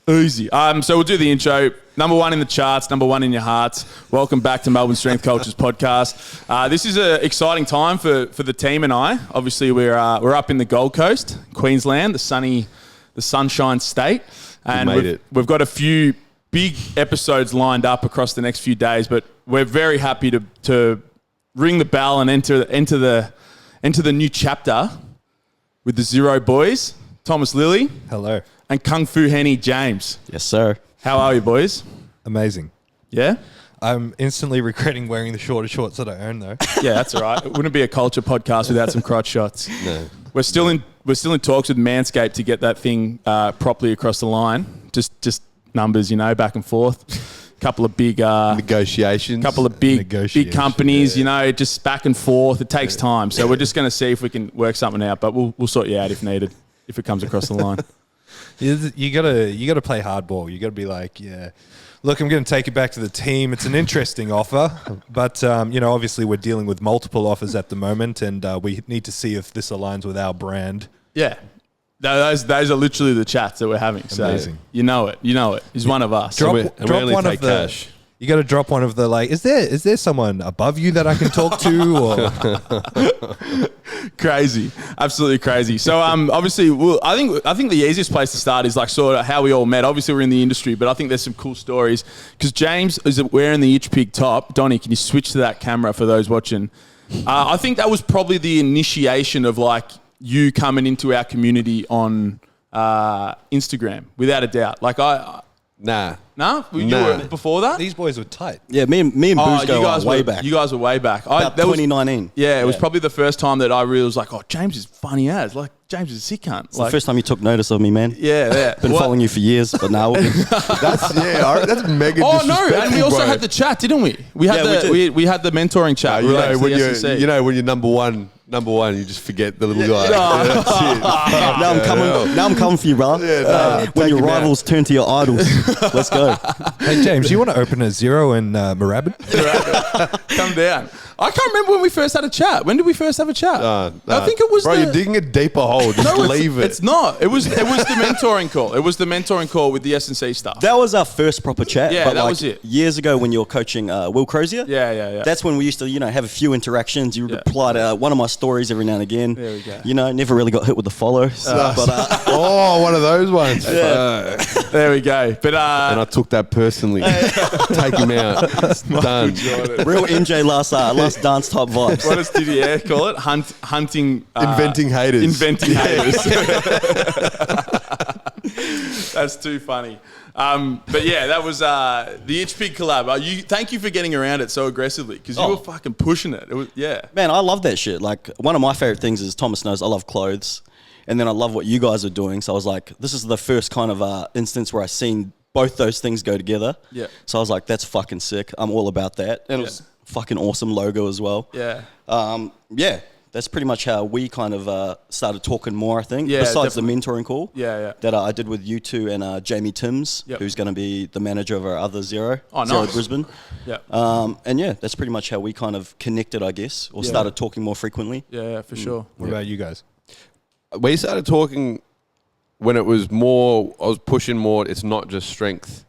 Easy. So we'll do the intro. Number 1 in the charts, number 1 in your hearts. Welcome back to Melbourne Strength Cultures podcast. This is an exciting time for the team and I. Obviously, we're up in the Gold Coast, Queensland, the Sunshine State, and we've got a few big episodes lined up across the next few days. But we're very happy to ring the bell and enter the new chapter with the ZeroW boys, Thomas Lilley. Hello. And KungFuHenny James. Yes, sir. How are you, boys? Amazing. Yeah? I'm instantly regretting wearing the shorter shorts that I own, though. Yeah, that's all right. It wouldn't be a culture podcast without some crotch shots. No. We're still in talks with Manscaped to get that thing properly across the line. Just numbers, back and forth. Couple of big negotiations. Couple of big companies, just back and forth. It takes time. So we're just going to see if we can work something out, but we'll sort you out if needed, if it comes across the line. You gotta play hardball. You gotta be like, yeah, look, I'm going to take it back to the team. It's an interesting offer, but obviously we're dealing with multiple offers at the moment, and we need to see if this aligns with our brand. Yeah, those are literally the chats that we're having. So amazing. You know it. He's one of us. Drop one of the cash. You got to drop one of the is there someone above you that I can talk to? Or crazy, absolutely crazy. So obviously, I think the easiest place to start is like sort of how we all met. Obviously, we're in the industry, but I think there's some cool stories because James is wearing the ICHPIG top. Donnie, can you switch to that camera for those watching? I think that was probably the initiation of like you coming into our community on Instagram, without a doubt. Like Nah. You were before that? These boys were tight. Yeah, me and Booze go way back. You guys were way back. About 2019. It was probably the first time that I really was like, oh, James is funny as. Like, James is a sick cunt. It's the first time you took notice of me, man. Yeah. Been following you for years, but now that's mega disrespectful, no, and we also had the chat, didn't we? We had we had the mentoring chat. When you're number one, you just forget the little guy. Now I'm coming for you, bro. When your rivals turn to your idols. Let's go. Hey, James, you want to open a Zero in Moorabbin? Come down. I can't remember when we first had a chat. When did we first have a chat? I think it was. Bro, you're digging a deeper hole. Just leave it. It's not. It was the mentoring call. It was the mentoring call with the S&C stuff. That was our first proper chat. Yeah, that was it. Years ago when you were coaching Will Crozier. Yeah. That's when we used to, have a few interactions. You reply to one of my stories every now and again. There we go. Never really got hit with the follow. One of those ones. Yeah. There we go. But and I took that personally. Take him out. It's done. Real MJ last dance type vibes. What does Didier call it? Hunting. Inventing haters. Inventing haters. That's too funny. But yeah, that was the ICHPIG collab. Thank you for getting around it so aggressively because you were fucking pushing it. Man, I love that shit. Like, one of my favorite things is Thomas knows I love clothes. And then I love what you guys are doing. So I was like, this is the first kind of instance where I seen both those things go together. Yeah. So I was like, that's fucking sick. I'm all about that. And it was fucking awesome logo as well. Yeah. That's pretty much how we kind of started talking more, I think. Yeah, besides definitely. the mentoring call. Yeah. That I did with you two and Jamie Timms, who's going to be the manager of our other Zero. Oh, nice. Zero Brisbane. Yeah. And that's pretty much how we kind of connected, I guess, or started talking more frequently. Yeah, for sure. What about you guys? We started talking when it was more, I was pushing more, it's not just strength,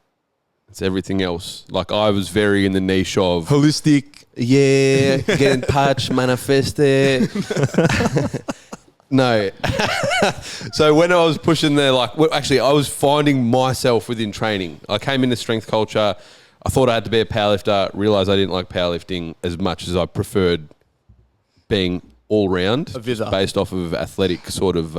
it's everything else. Like, I was very in the niche of holistic. Yeah, get in touch, manifest it. No. So when I was pushing there, I was finding myself within training. I came into strength culture. I thought I had to be a powerlifter, realized I didn't like powerlifting as much as I preferred being all round, based off of athletic sort of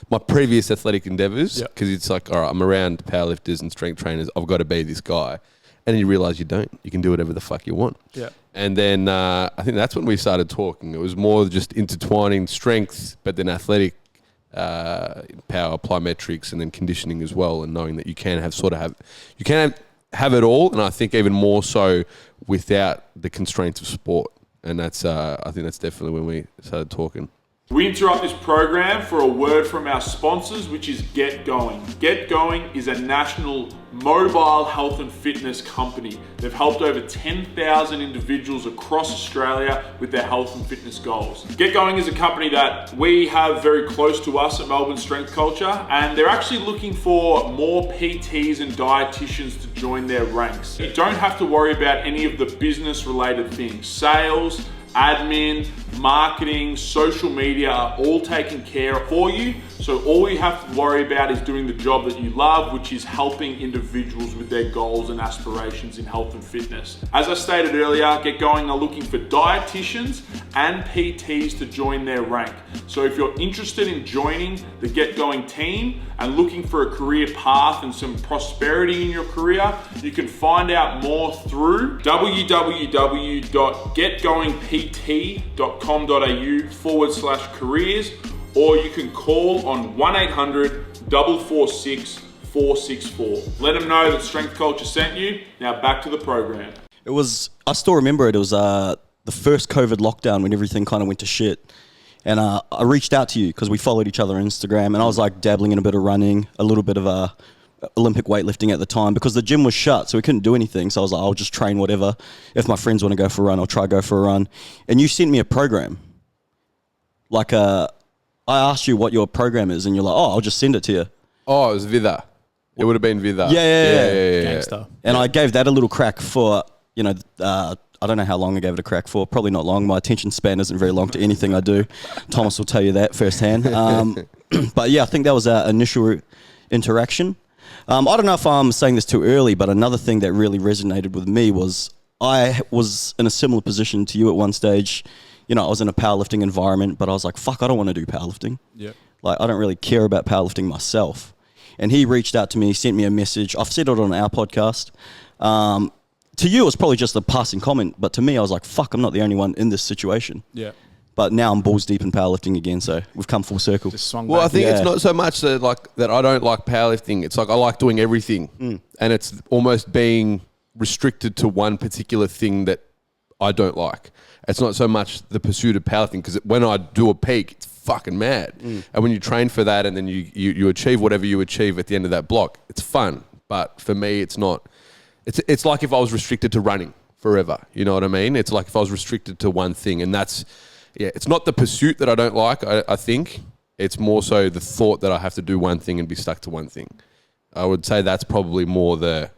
my previous athletic endeavors. Because it's like, all right, I'm around powerlifters and strength trainers. I've got to be this guy. And you realize you don't. You can do whatever the fuck you want. Yeah. And then I think that's when we started talking. It was more just intertwining strength, but then athletic power, plyometrics, and then conditioning as well, and knowing that you can have it all. And I think even more so without the constraints of sport. And that's I think that's definitely when we started talking. We interrupt this program for a word from our sponsors, which is Get Going. Get Going is a national mobile health and fitness company. They've helped over 10,000 individuals across Australia with their health and fitness goals. Get Going is a company that we have very close to us at Melbourne Strength Culture, and they're actually looking for more PTs and dietitians to join their ranks. You don't have to worry about any of the business related things. Sales, admin, marketing, social media are all taken care of for you. So all you have to worry about is doing the job that you love, which is helping individuals with their goals and aspirations in health and fitness. As I stated earlier, Get Going are looking for dietitians and PTs to join their rank. So if you're interested in joining the Get Going team and looking for a career path and some prosperity in your career, you can find out more through www.getgoingpt.com.au/careers, or you can call on 1-800-446-464. Let them know that Strength Culture sent you. Now back to the program. I still remember it. It was the first COVID lockdown when everything kind of went to shit. And I reached out to you because we followed each other on Instagram, and I was like dabbling in a bit of running, a little bit of Olympic weightlifting at the time because the gym was shut, so we couldn't do anything. So I was like, I'll just train whatever. If my friends want to go for a run, I'll try go for a run. And you sent me a program. Like I asked you what your program is, and you're like, oh, I'll just send it to you. Oh, it was Vitha. It would have been Vitha. Yeah. Gangster. And I gave that a little crack for, I don't know how long I gave it a crack for. Probably not long. My attention span isn't very long to anything I do. Thomas will tell you that firsthand. But yeah, I think that was our initial interaction. I don't know if I'm saying this too early, but another thing that really resonated with me was I was in a similar position to you at one stage. I was in a powerlifting environment, but I was like, fuck, I don't want to do powerlifting. Yeah. Like, I don't really care about powerlifting myself. And he reached out to me, sent me a message. I've said it on our podcast. To you, it was probably just a passing comment, but to me, I was like, fuck, I'm not the only one in this situation. Yeah. But now I'm balls deep in powerlifting again, so we've come full circle. Just swung Well, back. I think it's not so much that I don't like powerlifting. It's like I like doing everything, and it's almost being restricted to one particular thing that I don't like. It's not so much the pursuit of powerlifting, because when I do a peak, it's fucking mad. And when you train for that and then you achieve whatever you achieve at the end of that block, it's fun. But for me, it's not. It's like if I was restricted to running forever. You know what I mean? It's like if I was restricted to one thing, and that's, it's not the pursuit that I don't like, I think. It's more so the thought that I have to do one thing and be stuck to one thing. I would say that's probably more the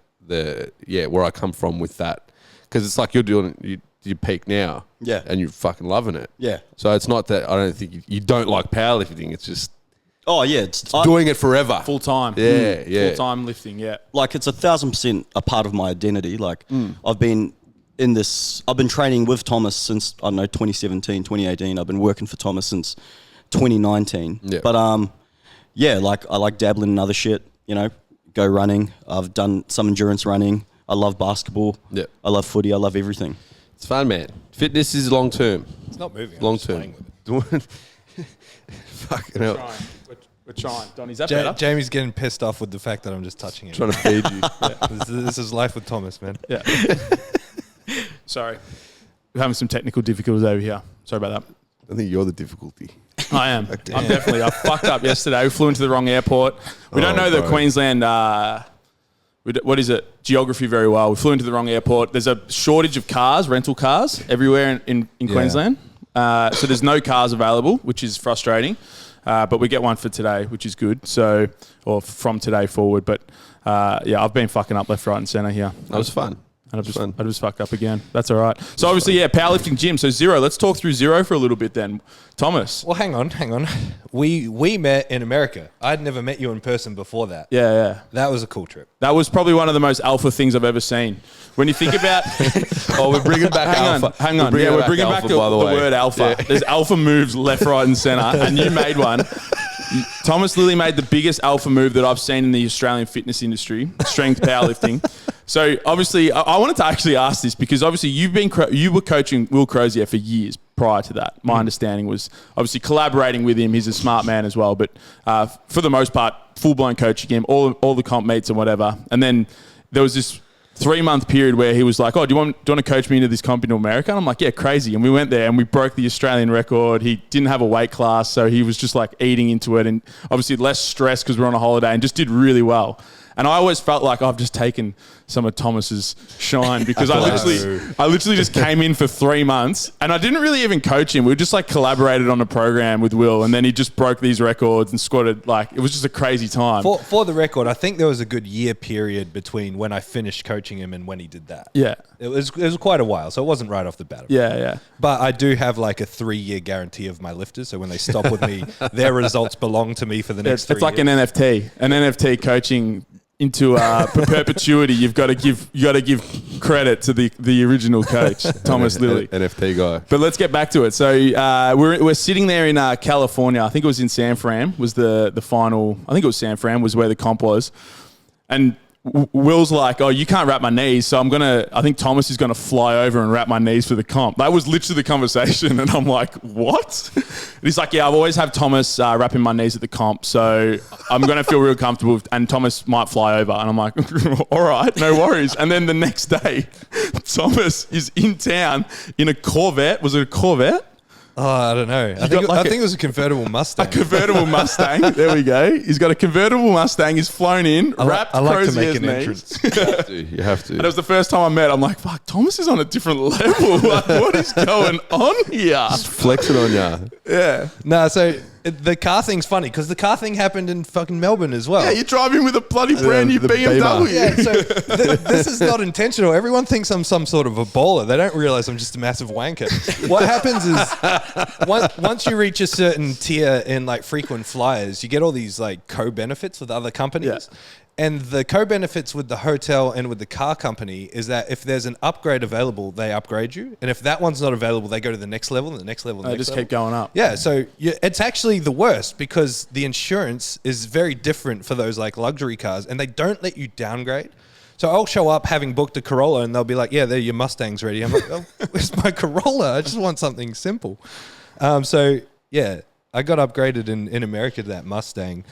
where I come from with that. Because it's like you're doing you peak now, and you're fucking loving it. Yeah. So it's not that I don't think you don't like powerlifting. It's just it's doing it forever, full time. Yeah. Full time lifting. Yeah. Like it's 1,000% a part of my identity. Like I've been training with Thomas since 2017, 2018. I've been working for Thomas since 2019. Yeah. But like I like dabbling in other shit. Go running. I've done some endurance running. I love basketball. Yeah. I love footy. I love everything. It's fun, man. Fitness is long term. It's not moving. Long term. Fucking hell. We're trying. Don, is that better? Jamie's getting pissed off with the fact that I'm just touching him. Trying to feed you. This is life with Thomas, man. Yeah. Sorry. We're having some technical difficulties over here. Sorry about that. I think you're the difficulty. I am. I fucked up yesterday. We flew into the wrong airport. We don't know the Queensland, geography very well. We flew into the wrong airport. There's a shortage of cars, rental cars, everywhere in Queensland. So there's no cars available, which is frustrating. But we get one for today, which is good. So, or from today forward. But I've been fucking up left, right, and centre here. That was fun. And I just fucked up again. That's all right. So obviously, powerlifting gym. So Zero. Let's talk through Zero for a little bit then. Thomas. Well, hang on. We met in America. I'd never met you in person before that. Yeah. That was a cool trip. That was probably one of the most alpha things I've ever seen. When you think about... we're bringing back alpha. Hang on. We're bringing back the word alpha. Yeah. There's alpha moves left, right, and centre, and you made one. Thomas Lilley made the biggest alpha move that I've seen in the Australian fitness industry, strength powerlifting. So obviously, I wanted to actually ask this because obviously you were coaching Will Crozier for years prior to that. My understanding was obviously collaborating with him. He's a smart man as well, but for the most part, full blown coaching him, all the comp meets and whatever. And then there was this 3-month period where he was like, oh, do you want to coach me into this comp in America? And I'm like, yeah, crazy. And we went there and we broke the Australian record. He didn't have a weight class, so he was just like eating into it and obviously less stress because we're on a holiday and just did really well. And I always felt like I've just taken some of Thomas's shine because I literally just came in for 3 months and I didn't really even coach him. We just like collaborated on a program with Will, and then he just broke these records and squatted. Like, it was just a crazy time. For the record, I think there was a good year period between when I finished coaching him and when he did that. Yeah. It was quite a while, so it wasn't right off the bat. Yeah. But I do have like a 3-year guarantee of my lifters, so when they stop with me, their results belong to me for the next 3 years. It's like an NFT coaching into perpetuity. You've got to give credit to the original coach, Thomas Lilley, NFT guy. But let's get back to it. So we're sitting there in California. I think it was in San Fran. Was the final? I think it was San Fran. Was where the comp was, and Will's like, oh, you can't wrap my knees, so I think Thomas is going to fly over and wrap my knees for the comp. That was literally the conversation, and I'm like, what? And he's like, yeah, I've always had Thomas wrapping my knees at the comp, so I'm going to feel real comfortable, and Thomas might fly over. And I'm like, all right, no worries. And then the next day, Thomas is in town in a Corvette. Was it a Corvette? Oh, I don't know. I think it was a convertible Mustang. A convertible Mustang. There we go. He's got a convertible Mustang. He's flown in, wrapped. I like to Crozier make an knees. entrance. You have to. And it was the first time I met. I'm like, fuck, Thomas is on a different level. Like, what is going on here? Just flexing on ya. Yeah. No, so the car thing's funny because the car thing happened in fucking Melbourne as well. Yeah, you're driving with a bloody brand new the BMW. Yeah, so this is not intentional. Everyone thinks I'm some sort of a baller. They don't realize I'm just a massive wanker. What happens is once you reach a certain tier in like frequent flyers, you get all these like co-benefits with other companies. Yeah. And the co-benefits with the hotel and with the car company is that if there's an upgrade available, they upgrade you. And if that one's not available, they go to the next level and the next level. They just keep going up. Yeah, so it's actually the worst because the insurance is very different for those like luxury cars and they don't let you downgrade. So I'll show up having booked a Corolla and they'll be like, yeah, there, your Mustang's ready. I'm like, oh, where's my Corolla? I just want something simple. So yeah, I got upgraded in America to that Mustang.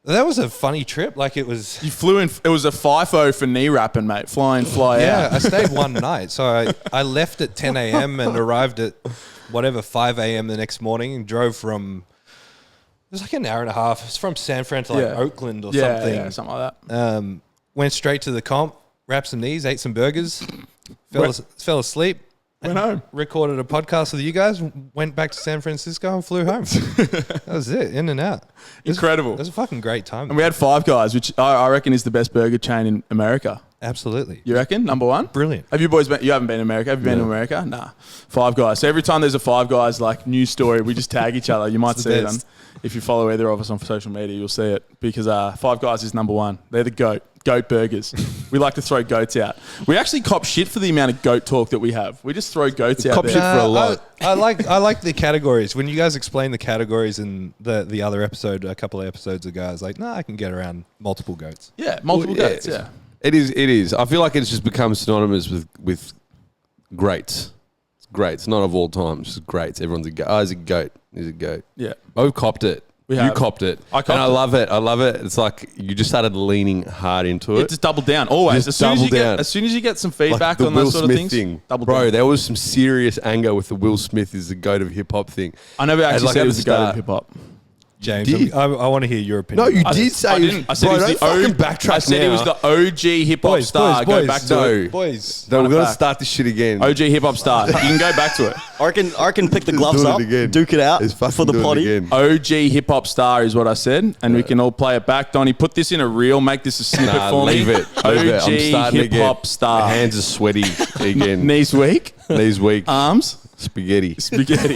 That was a funny trip. Like it was. You flew in. It was a FIFO for knee wrapping, mate. Fly in, fly out. Yeah, I stayed one night. So I left at 10 a.m. and arrived at 5 a.m. the next morning and drove from. It was like an hour and a half. It's from San Fran to like Oakland or something. Yeah, something like that. Went straight to the comp, wrapped some knees, ate some burgers, fell asleep. Went home. Recorded a podcast with you guys, went back to San Francisco and flew home. That was it, in and out. Incredible. It was a fucking great time. And we had Five Guys, which I reckon is the best burger chain in America. Absolutely. You reckon? Number one? Brilliant. Have you boys been? You haven't been to America? Have you been to America? Nah. Five Guys. So every time there's a Five Guys like news story, we just tag each other. You might see it on, if you follow either of us on social media, you'll see it because Five Guys is number one. They're the GOAT. Goat burgers. We like to throw goats out. We actually cop shit for the amount of goat talk that we have. We just throw goats out Cop there. shit for a lot. I like the categories. When you guys explained the categories in the other episode, a couple of episodes ago, I was like, I can get around multiple goats. Yeah, multiple goats, yeah. It is. I feel like it's just become synonymous with greats. It's greats, not of all time, it's just greats. Everyone's a goat. Oh, he's a goat. He's a goat. Yeah. Oh, we've copped it. You copped it. I copped and I it. love it. I love it. It's like you just started leaning hard into it. Just double down, always. Just double down. As soon as you get some feedback the on Will those sort Smith of things, thing. double Bro, down. there was some serious anger with the Will Smith is the goat of hip hop thing. I never actually like said at it was the the goat of start. hip hop. James, I want to hear your opinion. No, you I did say I it was- didn't. I said bro, it was don't the fucking backtrack I said now. it was the OG hip hop star. Go back to it. Boys. No, we're Run it going to back. start this shit again. OG hip hop star. You can go back to it. I reckon pick the gloves doing up, it again. duke it out It's fucking for the doing it potty. again. OG hip hop star is what I said, and we can all play it back. Donnie, put this in a reel. Make this a snippet Nah, for leave me. it. Leave it. I'm OG starting hip again. hop star. My hands are sweaty again. Knees weak. Knees weak. Arms. Spaghetti. Spaghetti.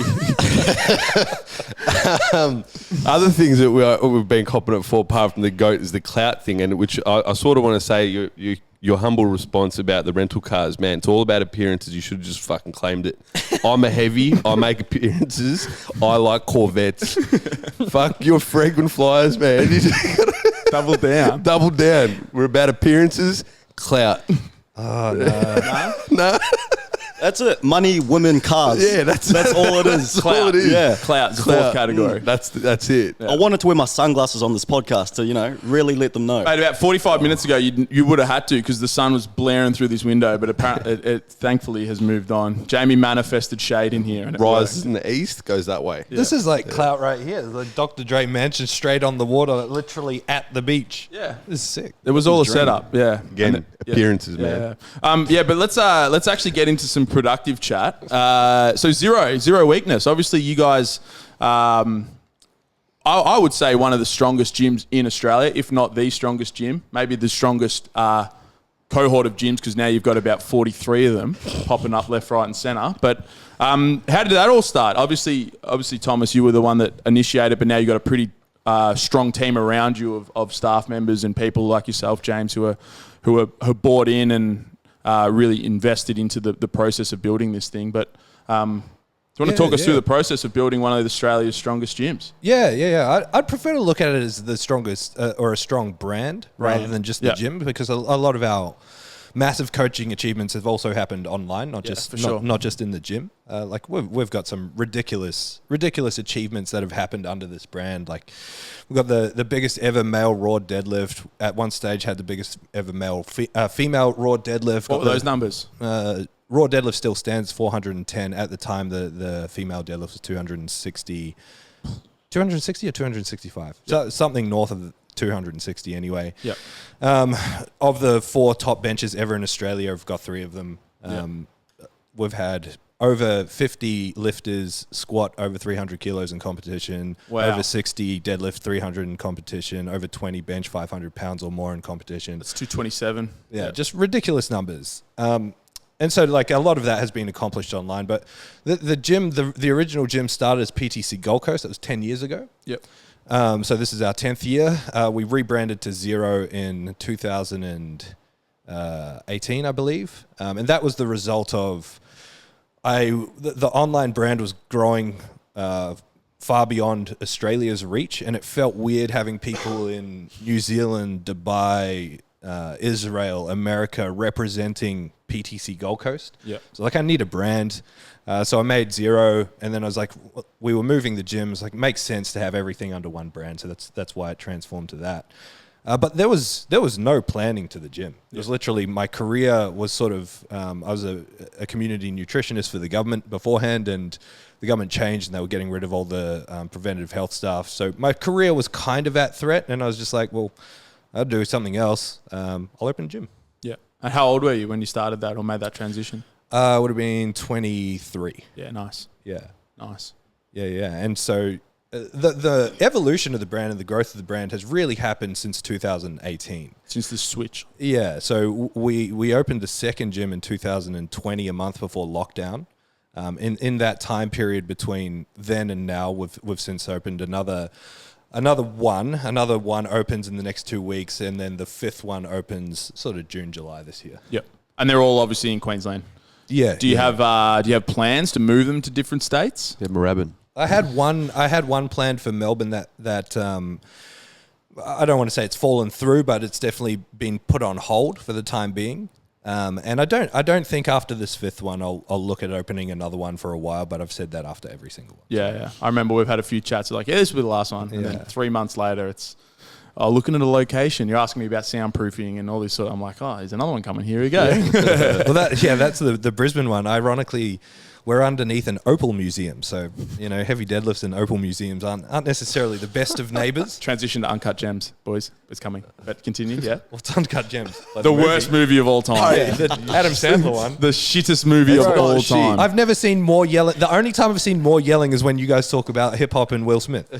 Other things that we've been copping it for, apart from the goat, is the clout thing, and which I sort of want to say your humble response about the rental cars, man. It's all about appearances. You should have just fucking claimed it. I'm a heavy. I make appearances. I like Corvettes. Fuck your frequent flyers, man. You just gotta Double down. double down. We're about appearances, clout. Oh, no. No. That's it. Money, women, cars. Yeah, that's all it is. That's all it is. Yeah. Clout is the fourth category. That's it. I wanted to wear my sunglasses on this podcast to, really let them know. Mate, about 45 minutes ago, you would have had to because the sun was blaring through this window, but apparently it thankfully has moved on. Jamie manifested shade in here. And it Rises worked. in the east, goes that way. This is like clout right here. The Dr. Dre mansion straight on the water, literally at the beach. Yeah. This is sick. It was all a setup, yeah. Again, appearances, man. Yeah, but let's actually get into some productive chat. So zero weakness. Obviously, you guys, I would say one of the strongest gyms in Australia, if not the strongest gym, maybe the strongest cohort of gyms, because now you've got about 43 of them popping up left, right, and centre. But how did that all start? Obviously, Thomas, you were the one that initiated, but now you've got a pretty strong team around you of staff members and people like yourself, James, who are bought in and really invested into the process of building this thing. But do you want to talk us through the process of building one of Australia's strongest gyms? Yeah. I'd prefer to look at it as the strongest or a strong brand rather than just the gym, because a lot of our massive coaching achievements have also happened online, not just in the gym. Like we've got some ridiculous achievements that have happened under this brand. Like we've got the biggest ever male raw deadlift. At one stage, had the biggest ever female raw deadlift. What were those numbers? Raw deadlift still stands 410. At the time, the female deadlift was 260 or 265. Yep. So something north of 260 anyway. Yep. Of the 4 top benches ever in Australia, I've got 3 of them. We've had over 50 lifters squat over 300 kilos in competition, over 60 deadlift 300 in competition, over 20 bench 500 pounds or more in competition. It's 227. Yeah, just ridiculous numbers. And so, like, a lot of that has been accomplished online. But the gym, the original gym started as PTC Gold Coast. That was 10 years ago. Yep. So this is our 10th year. We rebranded to ZeroW in 2018, I believe. And that was the result of the online brand was growing far beyond Australia's reach. And it felt weird having people in New Zealand, Dubai, Israel, America representing PTC Gold Coast. Yeah. So like I need a brand. So I made ZeroW, and then I was like, we were moving the gym. It was like, it makes sense to have everything under one brand. So that's why it transformed to that. But there was no planning to the gym. It was literally my career was sort of, I was a community nutritionist for the government beforehand, and the government changed and they were getting rid of all the preventative health staff. So my career was kind of at threat, and I was just like, well, I'll do something else. I'll open a gym. Yeah. And how old were you when you started that or made that transition? Would have been 23. Yeah, nice. Yeah. Nice. Yeah. And so the evolution of the brand and the growth of the brand has really happened since 2018. Since the switch. Yeah. So we opened the second gym in 2020, a month before lockdown. In that time period between then and now, we've since opened another one opens in the next 2 weeks, and then the 5th one opens sort of June, July this year. Yep. And they're all obviously in Queensland. Yeah. Do you have plans to move them to different states? Yeah, Moorabbin. I had one planned for Melbourne that I don't want to say it's fallen through, but it's definitely been put on hold for the time being. And I don't think after this 5th one I'll look at opening another one for a while, but I've said that after every single one. Yeah. I remember we've had a few chats like, this will be the last one. And then 3 months later it's looking at a location. You're asking me about soundproofing and all this sort of, I'm like, there's another one coming. Here we go. Well, that's the Brisbane one. Ironically, we're underneath an opal museum. So, heavy deadlifts and opal museums aren't necessarily the best of neighbours. Transition to Uncut Gems, boys. It's coming. But continue, yeah. What's Uncut Gems? Like the worst movie of all time. Oh, yeah, the Adam Sandler one. The shittest movie of all time. I've never seen more yelling. The only time I've seen more yelling is when you guys talk about hip hop and Will Smith.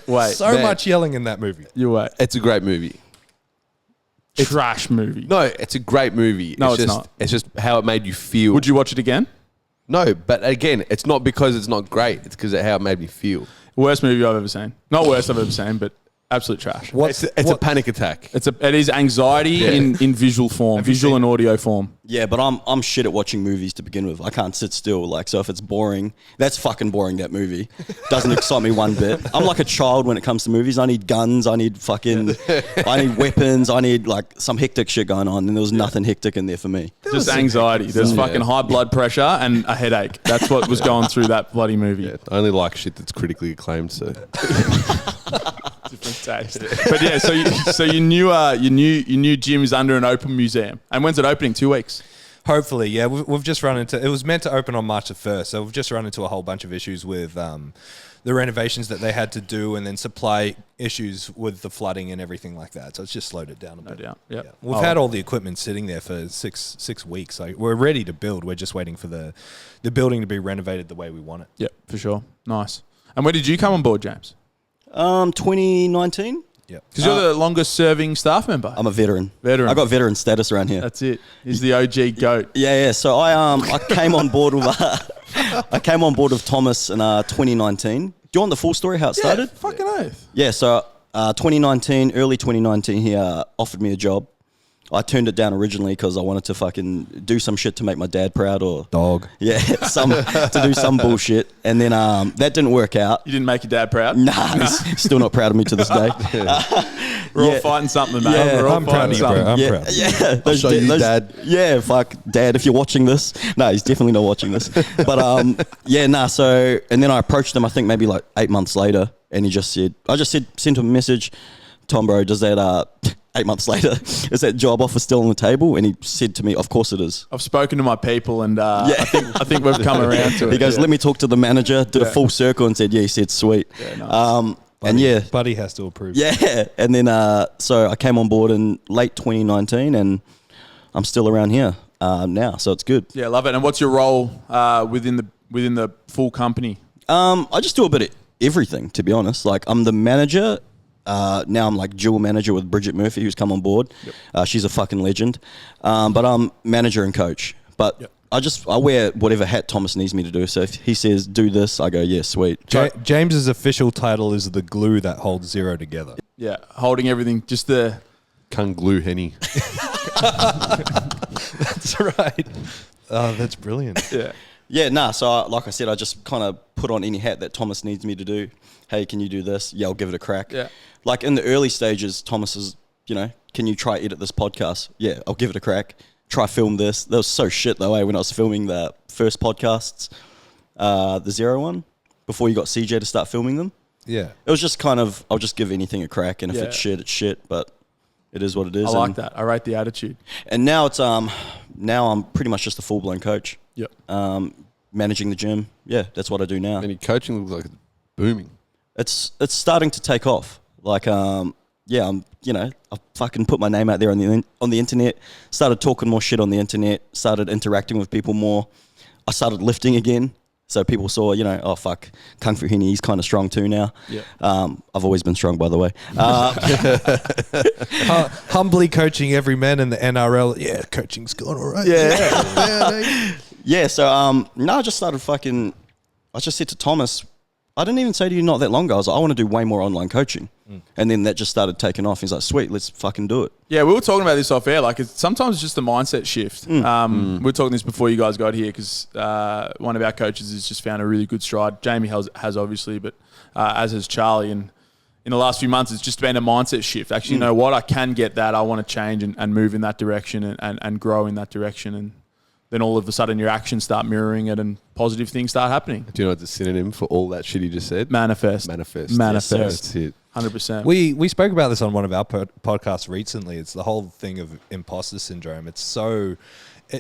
Wait. Much yelling in that movie. You wait. It's a great movie. Trash movie. No, it's a great movie. No, it's not. It's just how it made you feel. Would you watch it again? No, but again, it's not because it's not great. It's because of how it made me feel. Worst movie I've ever seen. Not worst I've ever seen, but Absolute trash. It's a panic attack. It is anxiety in visual form, visual and audio form. Yeah, but I'm shit at watching movies to begin with. I can't sit still. Like, so if it's boring, that's fucking boring, that movie. Doesn't excite me one bit. I'm like a child when it comes to movies. I need guns. I need weapons. I need like some hectic shit going on. And there was nothing hectic in there for me. Just anxiety. There's fucking high blood pressure and a headache. That's what was going through that bloody movie. Yeah, I only like shit that's critically acclaimed, so. Different taste. But yeah, so your new gym is under an open museum. And when's it opening? 2 weeks? Hopefully, yeah. We've just run into... It was meant to open on March the 1st, so we've just run into a whole bunch of issues with the renovations that they had to do and then supply issues with the flooding and everything like that. So it's just slowed it down a bit. No doubt, yep. Yeah. We've had all the equipment sitting there for six weeks. Like, we're ready to build. We're just waiting for the building to be renovated the way we want it. Yep, for sure. Nice. And when did you come on board, James? 2019. Yeah. Because you're the longest serving staff member. I'm a veteran. Veteran. I got veteran status around here. That's it. He's the OG GOAT. Yeah. So I came on board with Thomas in 2019. Do you want the full story how it started? Fucking oath. Yeah. So 2019, early 2019, he offered me a job. I turned it down originally because I wanted to fucking do some shit to make my dad proud or Dog. Yeah, to do some bullshit, and then that didn't work out. You didn't make your dad proud? Nah, he's still not proud of me to this day. We're all fighting something, mate. Yeah, We're all I'm proud of you, bro. I'm proud. Yeah, I'll show you, Dad. Yeah, fuck, Dad, if you're watching this. No, he's definitely not watching this. But so, and then I approached him, I think maybe like 8 months later, and I sent him a message, Tom, bro, does that, 8 months later, is that job offer still on the table? And he said to me, of course it is. I've spoken to my people and I think we've come around to it. He goes, let me talk to the manager, did a full circle and said, yeah, he said, sweet. Yeah, nice. Buddy has to approve. Yeah, and then so I came on board in late 2019 and I'm still around here now, so it's good. Yeah, love it. And what's your role within the full company? I just do a bit of everything, to be honest. Like, I'm the manager. Now I'm like dual manager with Bridget Murphy, who's come on board. Yep. She's a fucking legend. But I'm manager and coach. But I wear whatever hat Thomas needs me to do. So if he says do this, I go, yeah, sweet. James's official title is the glue that holds Zero together. Yeah, holding everything. Just the KungFuHenny. That's right. Oh, that's brilliant. Yeah. Yeah, nah. So like I said, I just kind of put on any hat that Thomas needs me to do. Hey, can you do this? Yeah, I'll give it a crack. Yeah. Like in the early stages, Thomas is, can you try edit this podcast? Yeah, I'll give it a crack. Try film this. That was so shit though, when I was filming the first podcasts, the Zero one, before you got CJ to start filming them. Yeah. It was just kind of, I'll just give anything a crack, and if it's shit, it's shit. But it is what it is. I like that. I rate the attitude. And now it's now I'm pretty much just a full blown coach. Yep. Managing the gym. Yeah, that's what I do now. And your coaching looks like it's booming. It's starting to take off. Like I fucking put my name out there on the internet. Started talking more shit on the internet. Started interacting with people more. I started lifting again. So people saw, oh fuck, KungFuHenny, he's kind of strong too now. Yeah. I've always been strong, by the way. Humbly coaching every man in the NRL. Yeah, coaching's gone all right. Yeah. Yeah. So I just started I just said to Thomas, I didn't even say to you not that long ago, I was like, I want to do way more online coaching. And then that just started taking off. He's like, sweet, let's fucking do it. Yeah, we were talking about this off air. Like, sometimes it's just a mindset shift. We were talking this before you guys got here because one of our coaches has just found a really good stride. Jamie has obviously, but as has Charlie. And in the last few months, it's just been a mindset shift. Actually, you know what? I can get that. I want to change and move in that direction and grow in that direction. And then all of a sudden your actions start mirroring it and positive things start happening. Do you know what's a synonym for all that shit you just said? Manifest. Manifest. Manifest. Yes, that's it. 100%. We spoke about this on one of our podcasts recently. It's the whole thing of imposter syndrome. It's so...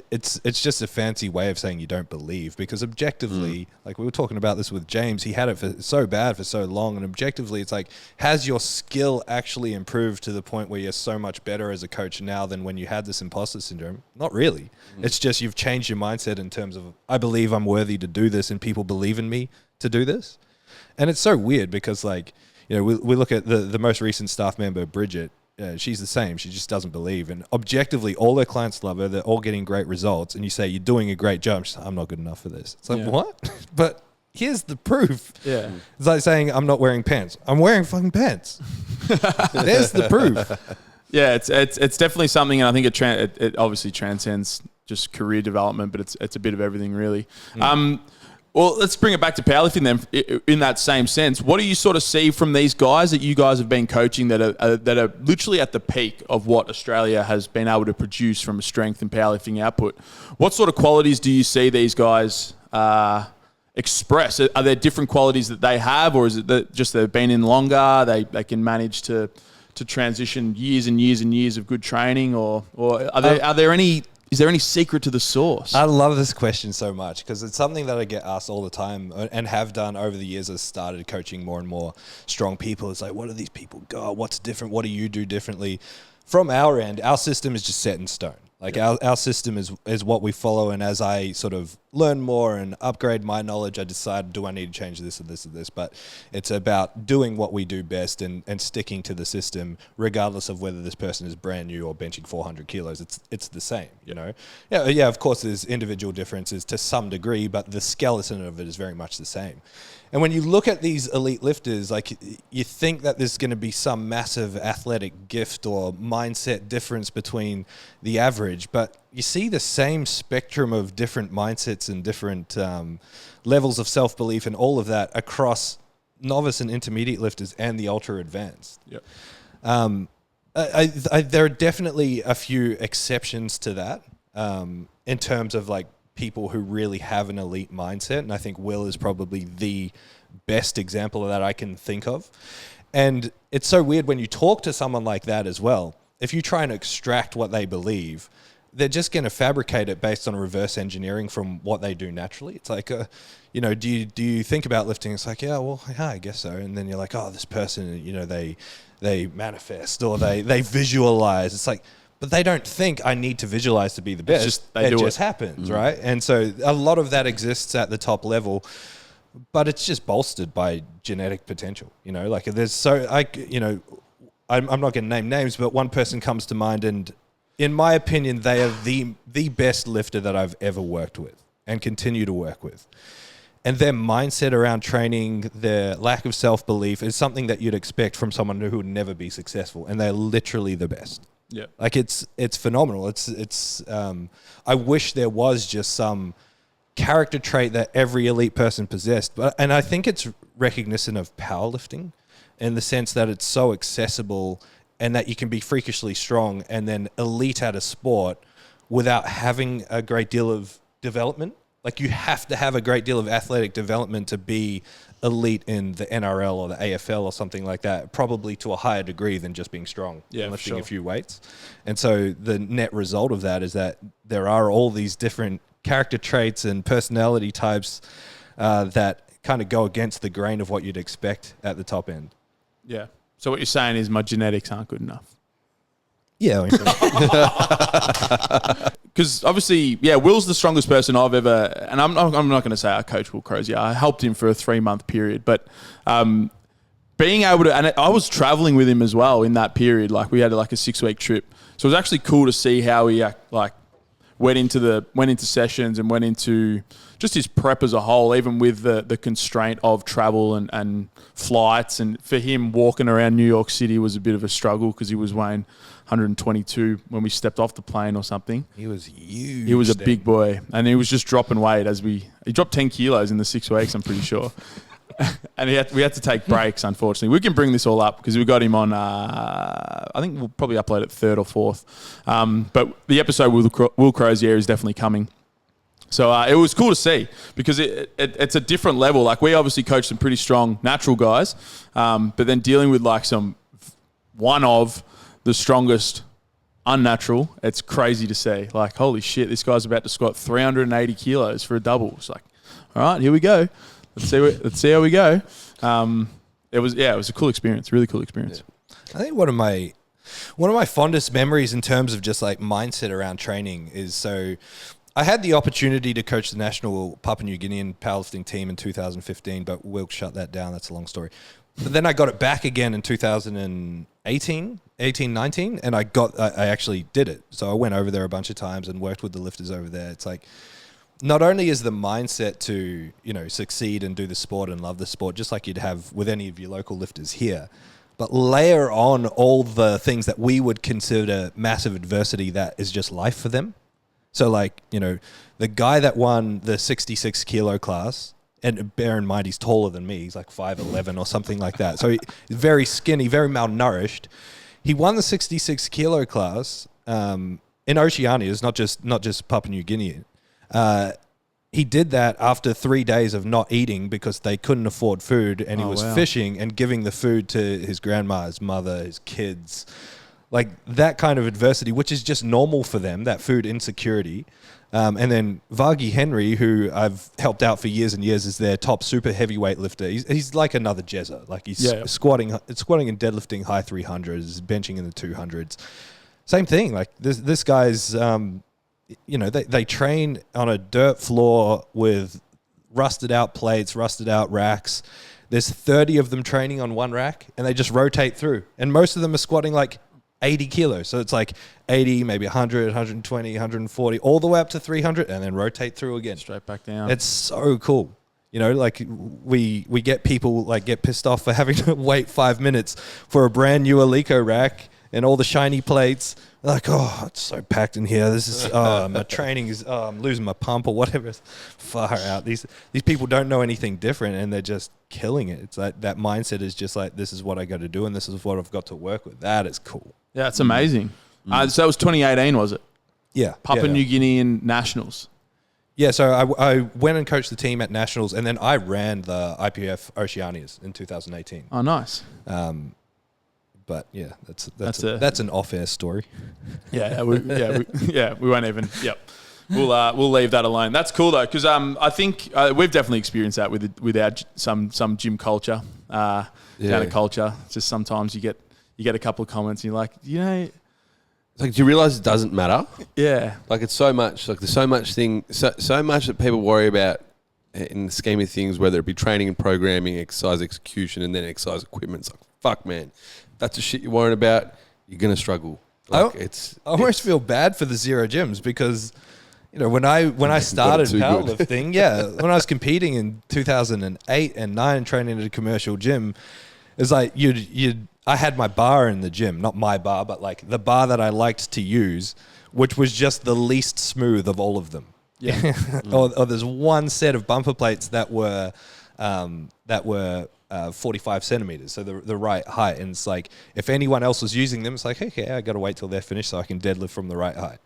It's just a fancy way of saying you don't believe, because objectively, like we were talking about this with James, he had it for so bad for so long, and objectively it's like, has your skill actually improved to the point where you're so much better as a coach now than when you had this imposter syndrome? Not really. It's just you've changed your mindset in terms of, I believe I'm worthy to do this and people believe in me to do this. And it's so weird because, like, we look at the most recent staff member, Bridget. She's the same. She just doesn't believe. And objectively, all her clients love her. They're all getting great results. And you say, you're doing a great job. She's like, I'm not good enough for this. It's like, what? But here's the proof. Yeah. It's like saying, I'm not wearing pants. I'm wearing fucking pants. There's the proof. Yeah, it's definitely something, and I think it obviously transcends just career development, but it's a bit of everything, really. Well, let's bring it back to powerlifting then. In that same sense, what do you sort of see from these guys that you guys have been coaching that are literally at the peak of what Australia has been able to produce from a strength and powerlifting output? What sort of qualities do you see these guys express? Are there different qualities that they have, or is it that just they've been in longer, they can manage to transition years and years and years of good training, or are there any? Is there any secret to the sauce? I love this question so much because it's something that I get asked all the time and have done over the years as I started coaching more and more strong people. It's like, what do these people go? What's different? What do you do differently? From our end, our system is just set in stone. Like our system is what we follow. And as I sort of learn more and upgrade my knowledge, I decide, do I need to change this or this or this? But it's about doing what we do best and sticking to the system, regardless of whether this person is brand new or benching 400 kilos. It's the same, you know? Yeah, of course, there's individual differences to some degree, but the skeleton of it is very much the same. And when you look at these elite lifters, like you think that there's going to be some massive athletic gift or mindset difference between the average, but you see the same spectrum of different mindsets and different levels of self-belief and all of that across novice and intermediate lifters and the ultra advanced. Yep. There are definitely a few exceptions to that in terms of like people who really have an elite mindset. And I think Will is probably the best example of that I can think of. And it's so weird when you talk to someone like that as well. If you try and extract what they believe, they're just going to fabricate it based on reverse engineering from what they do naturally. It's like, you know, do you think about lifting? It's like, yeah, I guess so. And then you're like, oh, this person, you know, they manifest or they visualize. It's like, but they don't think I need to visualize to be the best. It just happens, right? And so a lot of that exists at the top level, but it's just bolstered by genetic potential. You know, like I'm not going to name names, but one person comes to mind, and in my opinion, they are the best lifter that I've ever worked with and continue to work with. And their mindset around training, their lack of self-belief is something that you'd expect from someone who would never be successful, and they're literally the best. Yeah, like it's phenomenal. It's I wish there was just some character trait that every elite person possessed, and I think it's recognition of powerlifting in the sense that it's so accessible and that you can be freakishly strong and then elite at a sport without having a great deal of development. Like you have to have a great deal of athletic development to be elite in the NRL or the AFL or something like that, probably to a higher degree than just being strong and lifting a few weights. And so the net result of that is that there are all these different character traits and personality types that kind of go against the grain of what you'd expect at the top end. Yeah. So what you're saying is my genetics aren't good enough. Yeah. Because obviously, Will's the strongest person I've ever, and I'm not going to say I coach Will Crozier. I helped him for a 3-month period, but being able to, and I was traveling with him as well in that period. Like we had like a 6-week trip, so it was actually cool to see how he like went into sessions and went into just his prep as a whole, even with the constraint of travel and flights. And for him, walking around New York City was a bit of a struggle because he was weighing 122 when we stepped off the plane or something. He was huge. He was a big boy, and he was just dropping weight he dropped 10 kilos in the 6 weeks, I'm pretty sure. And we had to take breaks, unfortunately. We can bring this all up because we got him on, I think we'll probably upload it 3rd or 4th. But the episode with Will Crozier is definitely coming. So it was cool to see because it's a different level. Like we obviously coach some pretty strong natural guys, but then dealing with like one of the strongest unnatural, it's crazy to see. Like, holy shit, this guy's about to squat 380 kilos for a double. It's like, all right, here we go. Let's see how we go. It was a cool experience, really cool experience. Yeah. I think one of my fondest memories in terms of just like mindset around training is, so I had the opportunity to coach the national Papua New Guinean powerlifting team in 2015, but Will shut that down. That's a long story. But then I got it back again in 2019, and I actually did it. So I went over there a bunch of times and worked with the lifters over there. It's like, not only is the mindset to, succeed and do the sport and love the sport, just like you'd have with any of your local lifters here, but layer on all the things that we would consider massive adversity that is just life for them. So the guy that won the 66 kilo class, and bear in mind, he's taller than me. He's like 5'11" or something like that. So he's very skinny, very malnourished. He won the 66 kilo class in Oceania, not just Papua New Guinea. He did that after 3 days of not eating because they couldn't afford food, and he was fishing and giving the food to his grandma, his mother, his kids. Like that kind of adversity, which is just normal for them, that food insecurity. And then Vargi Hendry, who I've helped out for years and years, is their top super heavyweight lifter. He's like another Jezza. Like he's squatting and deadlifting high 300s, benching in the 200s. Same thing. Like this guy's, they train on a dirt floor with rusted out plates, rusted out racks. There's 30 of them training on one rack, and they just rotate through. And most of them are squatting like 80 kilos. So it's like 80, maybe 100, 120, 140, all the way up to 300, and then rotate through again. Straight back down. It's so cool. We get people get pissed off for having to wait 5 minutes for a brand new Alico rack and all the shiny plates. Like, oh, it's so packed in here. This is my training is I'm losing my pump or whatever. Far out. These people don't know anything different, and they're just killing it. It's like that mindset is just like, this is what I got to do, and this is what I've got to work with. That is cool. Yeah, it's amazing. So it was 2018, was it? Yeah. Papua New Guinea and Nationals. Yeah, so I went and coached the team at Nationals, and then I ran the IPF Oceanias in 2018. Oh, nice. But yeah, that's an off-air story. Yeah, we won't even. Yep, we'll leave that alone. That's cool though, because I think we've definitely experienced that with our some gym culture, kind of culture. It's just sometimes you get a couple of comments and you're like, It's like, do you realize it doesn't matter? Yeah. Like it's so much. Like there's so much that people worry about in the scheme of things, whether it be training and programming, exercise execution, and then exercise equipment. It's like, fuck, man. That's the shit you're worrying about, you're going to struggle. Like I almost feel bad for the Zero Gyms because, when I started powerlifting, when I was competing in 2008 and 2009 training at a commercial gym, it's like I had my bar in the gym, not my bar, but like the bar that I liked to use, which was just the least smooth of all of them. Yeah. or there's one set of bumper plates that were 45 centimeters, so the right height. And it's like, if anyone else was using them, it's like, okay, I got to wait till they're finished so I can deadlift from the right height.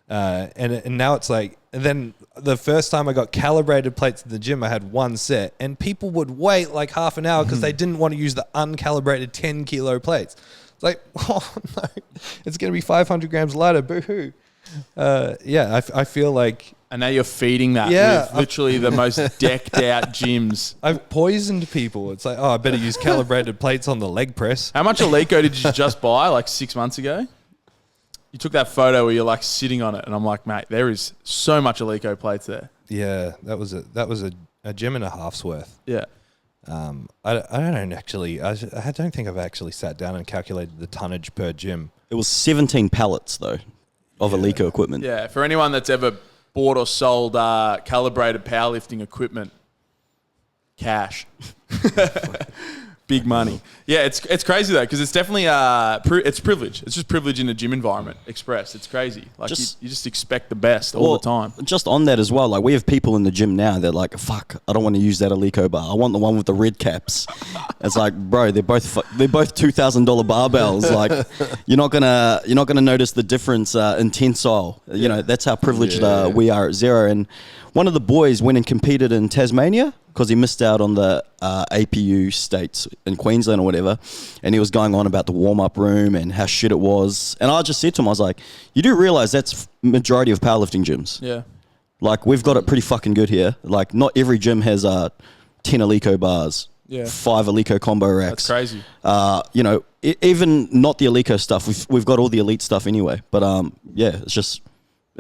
And now it's like, and then the first time I got calibrated plates in the gym, I had one set, and people would wait like half an hour because they didn't want to use the uncalibrated 10 kilo plates. It's like, oh no, it's going to be 500 grams lighter. Boo-hoo. I feel like... And now you're feeding that with literally the most decked out gyms. I've poisoned people. It's like, I better use calibrated plates on the leg press. How much Alico did you just buy like 6 months ago? You took that photo where you're like sitting on it, and I'm like, mate, there is so much Alico plates there. Yeah, that was a gym and a half's worth. Yeah. I don't think I've actually sat down and calculated the tonnage per gym. It was 17 pallets though of Alico equipment. Yeah, for anyone that's ever bought or sold calibrated powerlifting equipment, cash. Big money. Yeah, it's crazy though, because it's definitely it's privilege. It's just privilege in a gym environment expressed. It's crazy. Like you just expect the best all the time. Just on that as well, like we have people in the gym now that are like, fuck, I don't want to use that Alico bar. I want the one with the red caps. It's like, bro, they're both $2,000 barbells. Like you're not gonna notice the difference in tensile. That's how privileged we are at Zero. And one of the boys went and competed in Tasmania because he missed out on the APU states in Queensland or whatever, and he was going on about the warm-up room and how shit it was. And I just said to him, I was like, you do realize that's majority of powerlifting gyms. Yeah. Like, we've got it pretty fucking good here. Like, not every gym has 10 Alico bars, 5 Alico combo racks. That's crazy. Even not the Alico stuff, we've got all the elite stuff anyway. But, it's just...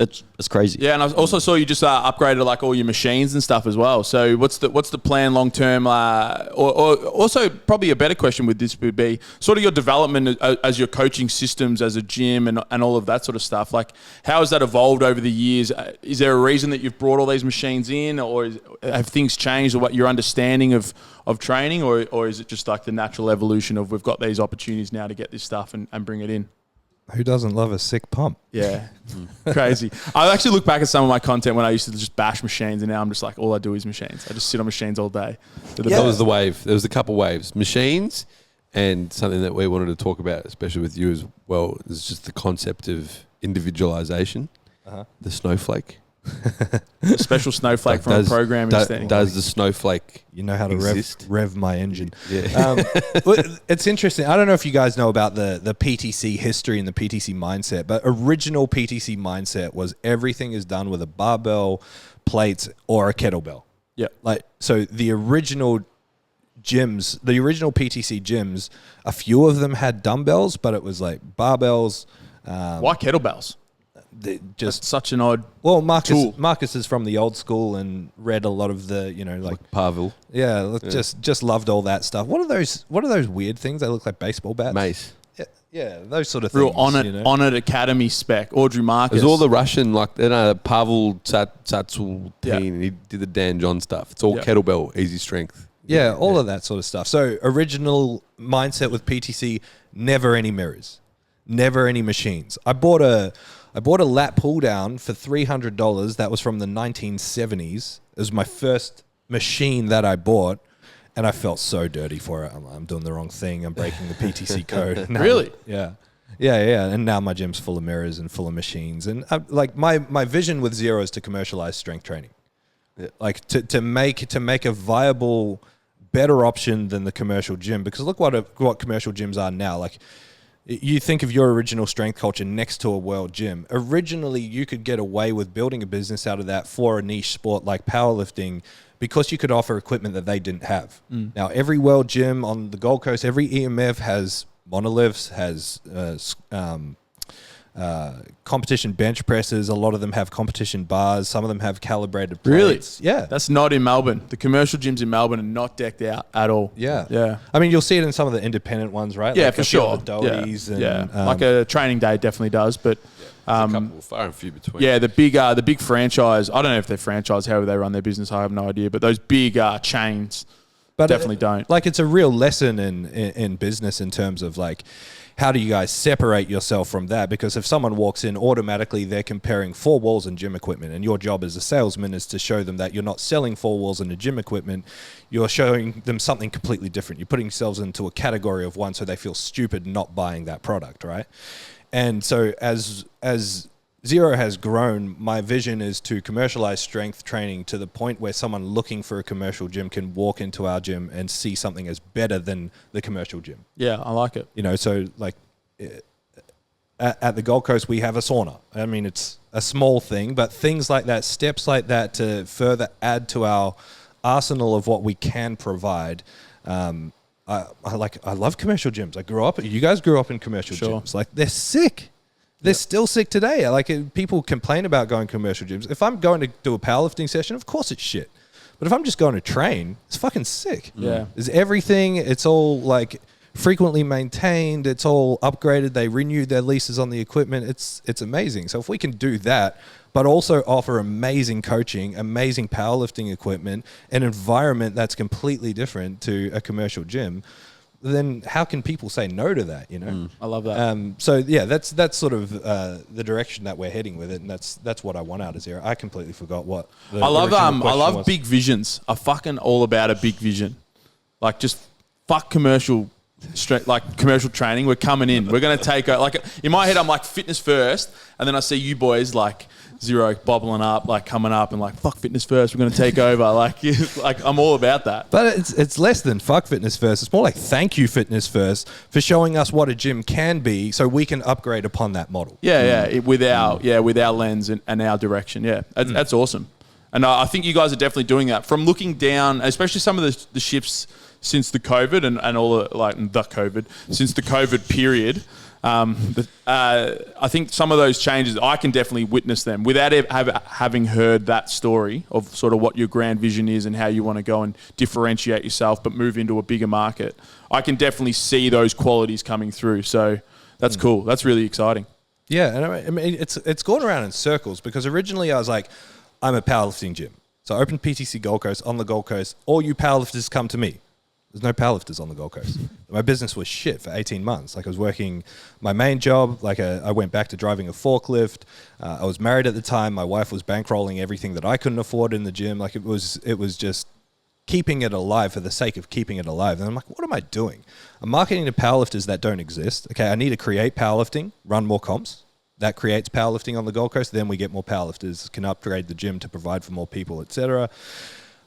It's crazy. Yeah, and I also saw you just upgraded like all your machines and stuff as well. So what's the plan long term? Or also probably a better question with this would be sort of your development as your coaching systems as a gym and all of that sort of stuff. Like how has that evolved over the years? Is there a reason that you've brought all these machines in, or have things changed, or what your understanding of training, or is it just like the natural evolution of we've got these opportunities now to get this stuff and bring it in? Who doesn't love a sick pump? Yeah, crazy. I actually look back at some of my content when I used to just bash machines, and now I'm just like, all I do is machines. I just sit on machines all day. That was the wave. There was a couple waves. Machines, and something that we wanted to talk about, especially with you as well, is just the concept of individualization. The snowflake. A special snowflake from a programming standing. Does the snowflake You know how to rev my engine. Yeah. It's interesting. I don't know if you guys know about the PTC history and the PTC mindset, but original PTC mindset was everything is done with a barbell, plates, or a kettlebell. Yeah. Like, so the original gyms, the original PTC gyms, a few of them had dumbbells, but it was like barbells. Why kettlebells? Just That's such an odd. Well, tool. Marcus is from the old school and read a lot of the, like Pavel. just loved all that stuff. What are those weird things? They look like baseball bats. Mace. Yeah, those sort of Real things. on it academy spec. Audrey Marcus. There's all the Russian, like, Pavel Tsatsul Yeah. and he did the Dan John stuff. It's all Yeah. kettlebell, easy strength. Yeah, all of that sort of stuff. So original mindset with PTC, never any mirrors, never any machines. I bought a lat pull down for $300. That was from the 1970s. It was my first machine that I bought, and I felt so dirty for it. I'm doing the wrong thing. I'm breaking the PTC code. Now, Really? Yeah. And now my gym's full of mirrors and full of machines. And like my vision with Zero is to commercialize strength training. Yeah. Like to make a viable, better option than the commercial gym. Because look what commercial gyms are now. Like, you think of your original strength culture next to a world gym. Originally, you could get away with building a business out of that for a niche sport like powerlifting because you could offer equipment that they didn't have. Now, every world gym on the Gold Coast, every EMF has monoliths, has competition bench presses. A lot of them have competition bars. Some of them have calibrated plates. Really? Yeah. That's not in Melbourne. The commercial gyms in Melbourne are not decked out at all. Yeah. I mean, you'll see it in some of the independent ones, right? Yeah, like for a few sure. of the Doherty's and like a training day definitely does, but There's a couple, far and few between. yeah, the big franchise. I don't know if they're franchise, however they run their business. I have no idea, but those big chains definitely don't. Like, it's a real lesson in business in terms of like, how do you guys separate yourself from that? Because if someone walks in, automatically they're comparing 4 walls and gym equipment. And your job as a salesman is to show them that you're not selling 4 walls and a gym equipment. You're showing them something completely different. You're putting yourselves into a category of one so they feel stupid not buying that product, right? And so as Zero has grown, my vision is to commercialize strength training to the point where someone looking for a commercial gym can walk into our gym and see something as better than the commercial gym. Yeah, I like it. So like at the Gold Coast, we have a sauna. I mean, it's a small thing, but things like that, steps like that to further add to our arsenal of what we can provide. I love commercial gyms. You guys grew up in commercial gyms. Like, they're sick. They're still sick today. Like, people complain about going to commercial gyms. If I'm going to do a powerlifting session, of course it's shit. But if I'm just going to train, it's fucking sick. Yeah. There's everything. It's all like frequently maintained. It's all upgraded. They renewed their leases on the equipment. It's amazing. So if we can do that, but also offer amazing coaching, amazing powerlifting equipment, an environment that's completely different to a commercial gym, then how can people say no to that? I love that. So yeah, that's sort of the direction that we're heading with it, and that's what I want out of Zero. I completely forgot what. I love big visions. I'm fucking all about a big vision. Like, just fuck commercial training. We're coming in. We're gonna take like, in my head, I'm like fitness first, and then I see you boys like Zero bobbling up, like coming up, and like, fuck fitness first. We're gonna take over. Like I'm all about that. But it's less than fuck fitness first. It's more like thank you fitness first for showing us what a gym can be, so we can upgrade upon that model. With our lens and our direction. Yeah, that's awesome. And I think you guys are definitely doing that. From looking down, especially some of the shifts since the COVID and all the, like the COVID, since the COVID period. I think some of those changes, I can definitely witness them without having heard that story of sort of what your grand vision is and how you want to go and differentiate yourself, but move into a bigger market. I can definitely see those qualities coming through. So that's cool. That's really exciting. Yeah, and I mean, it's gone around in circles because originally I was like, I'm a powerlifting gym. So I opened PTC Gold Coast on the Gold Coast. All you powerlifters come to me. There's no powerlifters on the Gold Coast. My business was shit for 18 months. Like I was working my main job. Like I went back to driving a forklift. I was married at the time. My wife was bankrolling everything that I couldn't afford in the gym. Like it was just keeping it alive for the sake of keeping it alive. And I'm like, what am I doing? I'm marketing to powerlifters that don't exist. Okay, I need to create powerlifting, run more comps. That creates powerlifting on the Gold Coast. Then we get more powerlifters, can upgrade the gym to provide for more people, etc.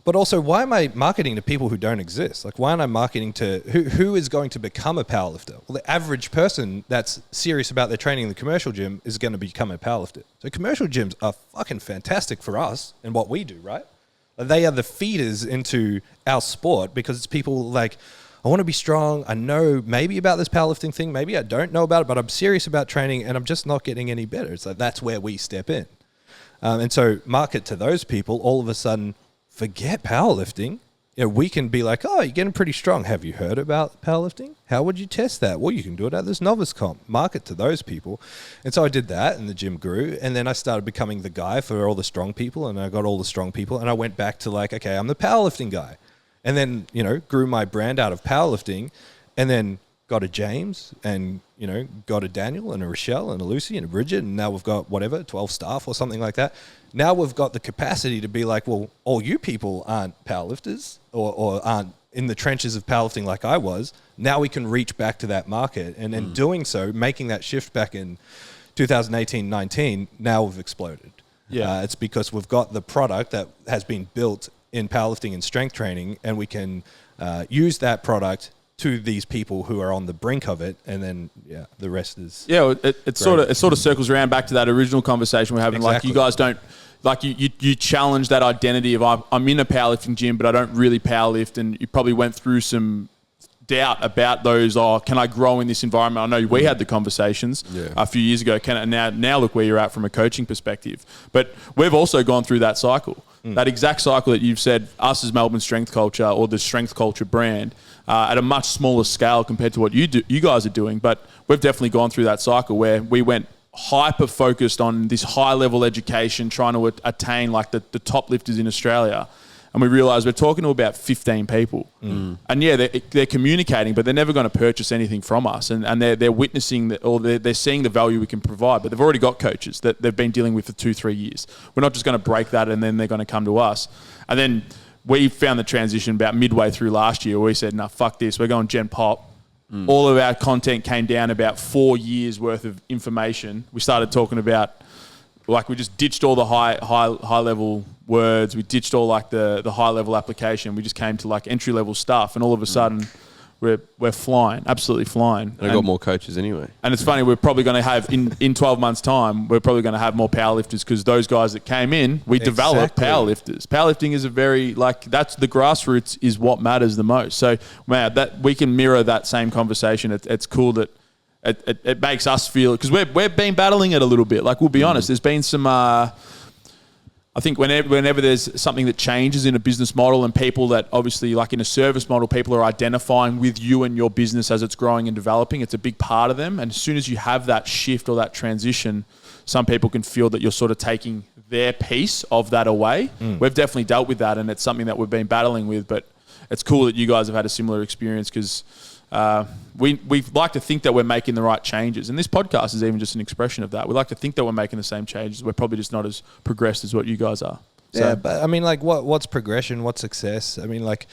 But also, why am I marketing to people who don't exist? Like, why aren't I marketing to who is going to become a powerlifter? Well, the average person that's serious about their training in the commercial gym is going to become a powerlifter. So commercial gyms are fucking fantastic for us and what we do, right? They are the feeders into our sport because it's people like, I want to be strong. I know maybe about this powerlifting thing. Maybe I don't know about it, but I'm serious about training and I'm just not getting any better. It's like, that's where we step in. And so market to those people, all of a sudden, forget powerlifting. You know, we can be like, oh, you're getting pretty strong. Have you heard about powerlifting? How would you test that? Well, you can do it at this novice comp. Market to those people. And so I did that and the gym grew. And then I started becoming the guy for all the strong people. And I got all the strong people. And I went back to like, okay, I'm the powerlifting guy. And then, you know, grew my brand out of powerlifting and then got a James and, you know, got a Daniel and a Rochelle and a Lucy and a Bridget. And now we've got whatever, 12 staff or something like that. Now we've got the capacity to be like, well, all you people aren't powerlifters or aren't in the trenches of powerlifting like I was. Now we can reach back to that market. And in doing so, making that shift back in 2018-19, now we've exploded. Yeah, it's because we've got the product that has been built in powerlifting and strength training, and we can use that product to these people who are on the brink of it, and then the rest is it sort of circles around back to that original conversation we're having. Exactly. Like you guys don't like you challenge that identity of I'm in a powerlifting gym, but I don't really powerlift, and you probably went through some doubt about those. Can I grow in this environment? I know we had the conversations a few years ago. Now look where you're at from a coaching perspective. But we've also gone through that cycle. That exact cycle that you've said, us as Melbourne Strength Culture or the Strength Culture brand, at a much smaller scale compared to what you guys are doing. But we've definitely gone through that cycle where we went hyper-focused on this high-level education, trying to attain like the top lifters in Australia. And we realised we're talking to about 15 people. And they're communicating, but they're never going to purchase anything from us. And they're witnessing that, or they're seeing the value we can provide, but they've already got coaches that they've been dealing with for 2-3 years. We're not just going to break that and then they're going to come to us. And then we found the transition about midway through last year where we said, no, fuck this, we're going Gen Pop. All of our content came down about 4 years worth of information. We started talking about, like, we just ditched all the high level words. We ditched all like the high level application. We just came to like entry level stuff, and all of a sudden we're flying, absolutely flying. And I got more coaches anyway. And it's funny, we're probably going to have in 12 months' time, we're probably going to have more powerlifters because those guys that came in, we developed powerlifters. Powerlifting is a very that's the grassroots is what matters the most. So man, that we can mirror that same conversation. It's cool that. It makes us feel, because we've been battling it a little bit. Like, we'll be honest, there's been some, I think whenever there's something that changes in a business model and people that obviously, like in a service model, people are identifying with you and your business as it's growing and developing, it's a big part of them. And as soon as you have that shift or that transition, some people can feel that you're sort of taking their piece of that away. We've definitely dealt with that, and it's something that we've been battling with, but it's cool that you guys have had a similar experience because we like to think that we're making the right changes. And this podcast is even just an expression of that. We like to think that we're making the same changes. We're probably just not as progressed as what you guys are. So. Yeah, but I mean, like, what's progression? What's success? I mean, like,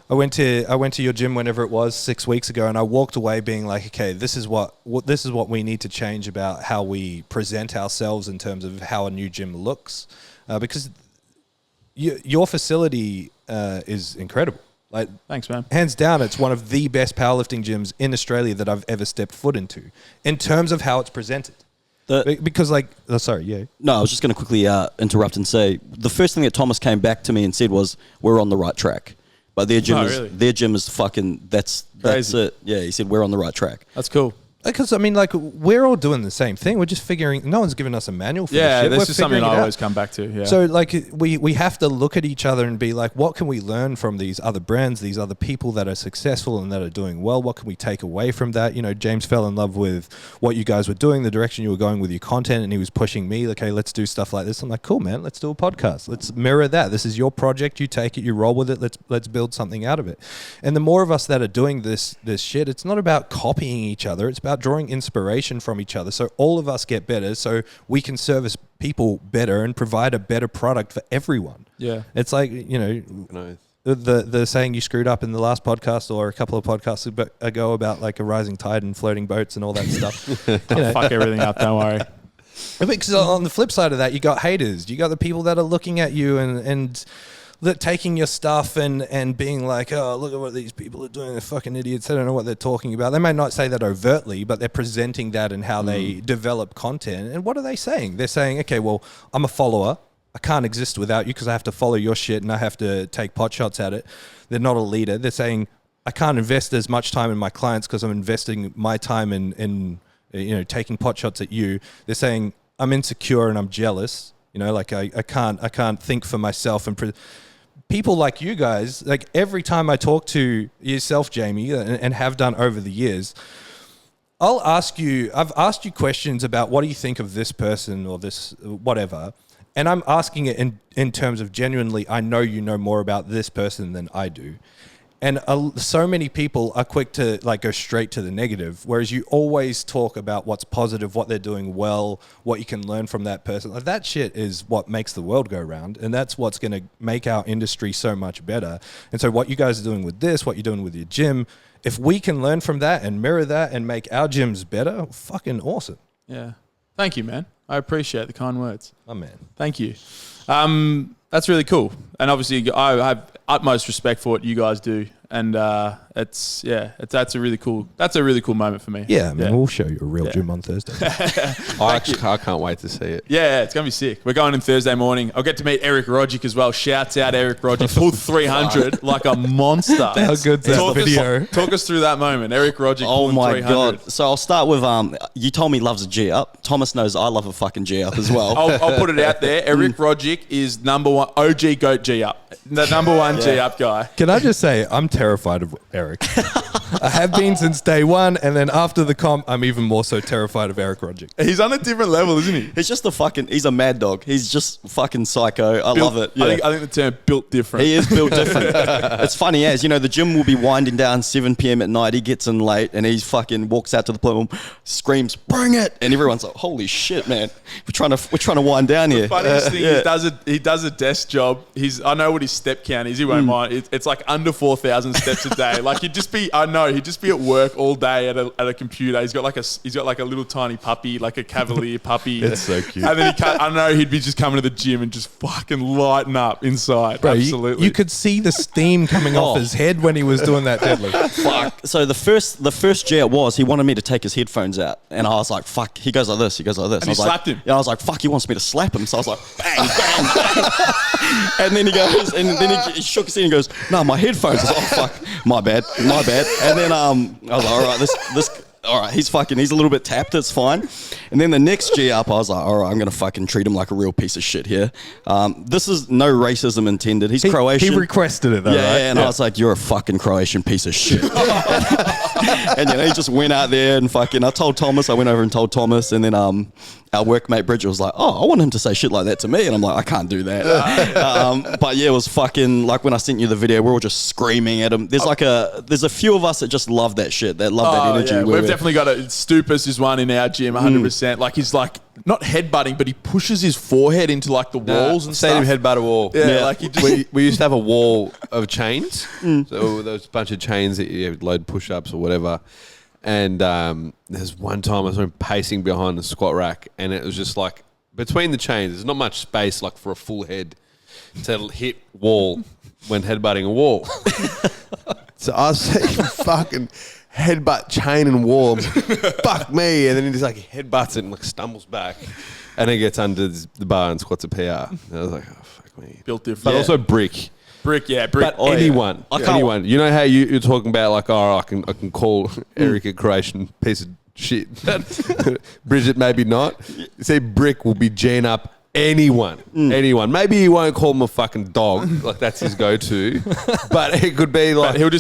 I went to your gym whenever it was 6 weeks ago, and I walked away being like, okay, this is what we need to change about how we present ourselves in terms of how a new gym looks, because your facility is incredible. Like, thanks, man. Hands down, it's one of the best powerlifting gyms in Australia that I've ever stepped foot into, in terms of how it's presented. Because, like, sorry, yeah. No, I was just going to quickly interrupt and say the first thing that Thomas came back to me and said was, "We're on the right track." But their gym is fucking. That's it. Yeah, he said we're on the right track. That's cool. Because, I mean, like, we're all doing the same thing. We're just figuring, no one's giving us a manual for this shit. This is something I always come back to. Yeah. So, like, we have to look at each other and be like, what can we learn from these other brands, these other people that are successful and that are doing well? What can we take away from that? You know, James fell in love with what you guys were doing, the direction you were going with your content, and he was pushing me, like, hey, let's do stuff like this. I'm like, cool, man, let's do a podcast. Let's mirror that. This is your project. You take it, you roll with it. Let's build something out of it. And the more of us that are doing this shit, it's not about copying each other. It's about drawing inspiration from each other, so all of us get better, so we can service people better and provide a better product for everyone. Yeah, it's like, you know, the saying you screwed up in the last podcast or a couple of podcasts ago about like a rising tide and floating boats and all that stuff. Fuck everything up. Don't worry. Because on the flip side of that, you got haters. You got the people that are looking at you and taking your stuff and being like, oh, look at what these people are doing. They're fucking idiots. They don't know what they're talking about. They may not say that overtly, but they're presenting that in how they develop content. And what are they saying? They're saying, okay, well, I'm a follower. I can't exist without you because I have to follow your shit and I have to take pot shots at it. They're not a leader. They're saying, I can't invest as much time in my clients because I'm investing my time in you know, taking pot shots at you. They're saying, I'm insecure and I'm jealous. You know, like I can't think for myself and people like you guys, like every time I talk to yourself, Jamie, and have done over the years, I've asked you questions about what do you think of this person or this whatever, and I'm asking it in terms of genuinely, I know you know more about this person than I do. And so many people are quick to like go straight to the negative, whereas you always talk about what's positive, what they're doing well, what you can learn from that person. Like that shit is what makes the world go round, and that's what's going to make our industry so much better. And so what you guys are doing with this, what you're doing with your gym, if we can learn from that and mirror that and make our gyms better, fucking awesome. Yeah. Thank you, man. I appreciate the kind words. Oh, man. Thank you. That's really cool. And obviously I have utmost respect for what you guys do. And that's a really cool moment for me. Yeah, man, we'll show you a real gym on Thursday. I can't wait to see it. Yeah, it's gonna be sick. We're going in Thursday morning. I'll get to meet Eric Rogic as well. Shouts out Eric Rogic. Pulled 300 like a monster. How good's that video? Talk us through that moment. Eric Rogic. Oh my 300. God. So I'll start with, you told me he loves a G up. Thomas knows I love a fucking G up as well. I'll put it out there. Eric Rogic is number one, OG GOAT G up. The number one G up guy. Can I just say, I'm terrified of Eric. I have been since day one, and then after the comp, I'm even more so terrified of Eric Rogic. He's on a different level, isn't he? He's just he's a mad dog. He's just fucking psycho. I love it. Yeah. I think the term built different. He is built different. It's funny as, you know, the gym will be winding down 7 p.m. at night. He gets in late and he's fucking walks out to the platform, screams, bring it. And everyone's like, holy shit, man. We're trying to wind down here. The funniest thing, he does a desk job. I know what his step count is. He won't mind. It's like under 4,000 steps a day. Like he'd just be at work all day at a computer. He's got like a little tiny puppy, like a Cavalier puppy. It's so cute. And then I know he'd be just coming to the gym and just fucking lighten up inside. Bro, absolutely. You could see the steam coming off his head when he was doing that deadlift. Fuck. So the first G was he wanted me to take his headphones out, and I was like, fuck. He goes like this. And he slapped him. Yeah, I was like, fuck. He wants me to slap him. So I was like, bang, bang, bang. And then he goes, and then he shook his head and goes, no, my headphones. I was like, oh fuck, my bad. And then I was like, all right, this. All right, he's a little bit tapped, it's fine. And then the next G up, I was like, all right, I'm going to fucking treat him like a real piece of shit here. This is no racism intended. He's Croatian. He requested it though, right? Yeah, and I was like, you're a fucking Croatian piece of shit. And you know, he just went out there and fucking, I went over and told Thomas, and then our workmate Bridget was like, oh, I want him to say shit like that to me. And I'm like, I can't do that. But yeah, it was fucking, like when I sent you the video, we're all just screaming at him. There's a few of us that just love that shit, that love that energy. Yeah. We've definitely got Stupas is one in our gym, 100%. Like he's like, not headbutting, but he pushes his forehead into like the walls and stuff. Seen him headbutt a wall. Yeah. Like he just, we used to have a wall of chains. So there was a bunch of chains that you would load push-ups or whatever. And there's one time I saw him pacing behind the squat rack, and it was just like between the chains, there's not much space like for a full head to hit wall when headbutting a wall. So I was saying, fucking headbutt chain and wall. Fuck me. And then he just like headbutts it and like stumbles back. And then gets under the bar and squats a PR. And I was like, oh, fuck me. Built different. But also brick. Brick. But anyone. You know how you're talking about like, oh, I can call Eric a Croatian piece of shit. Bridget, maybe not. See, Brick will be G'ing up anyone. Maybe he won't call him a fucking dog, like that's his go-to, but it could be like he'll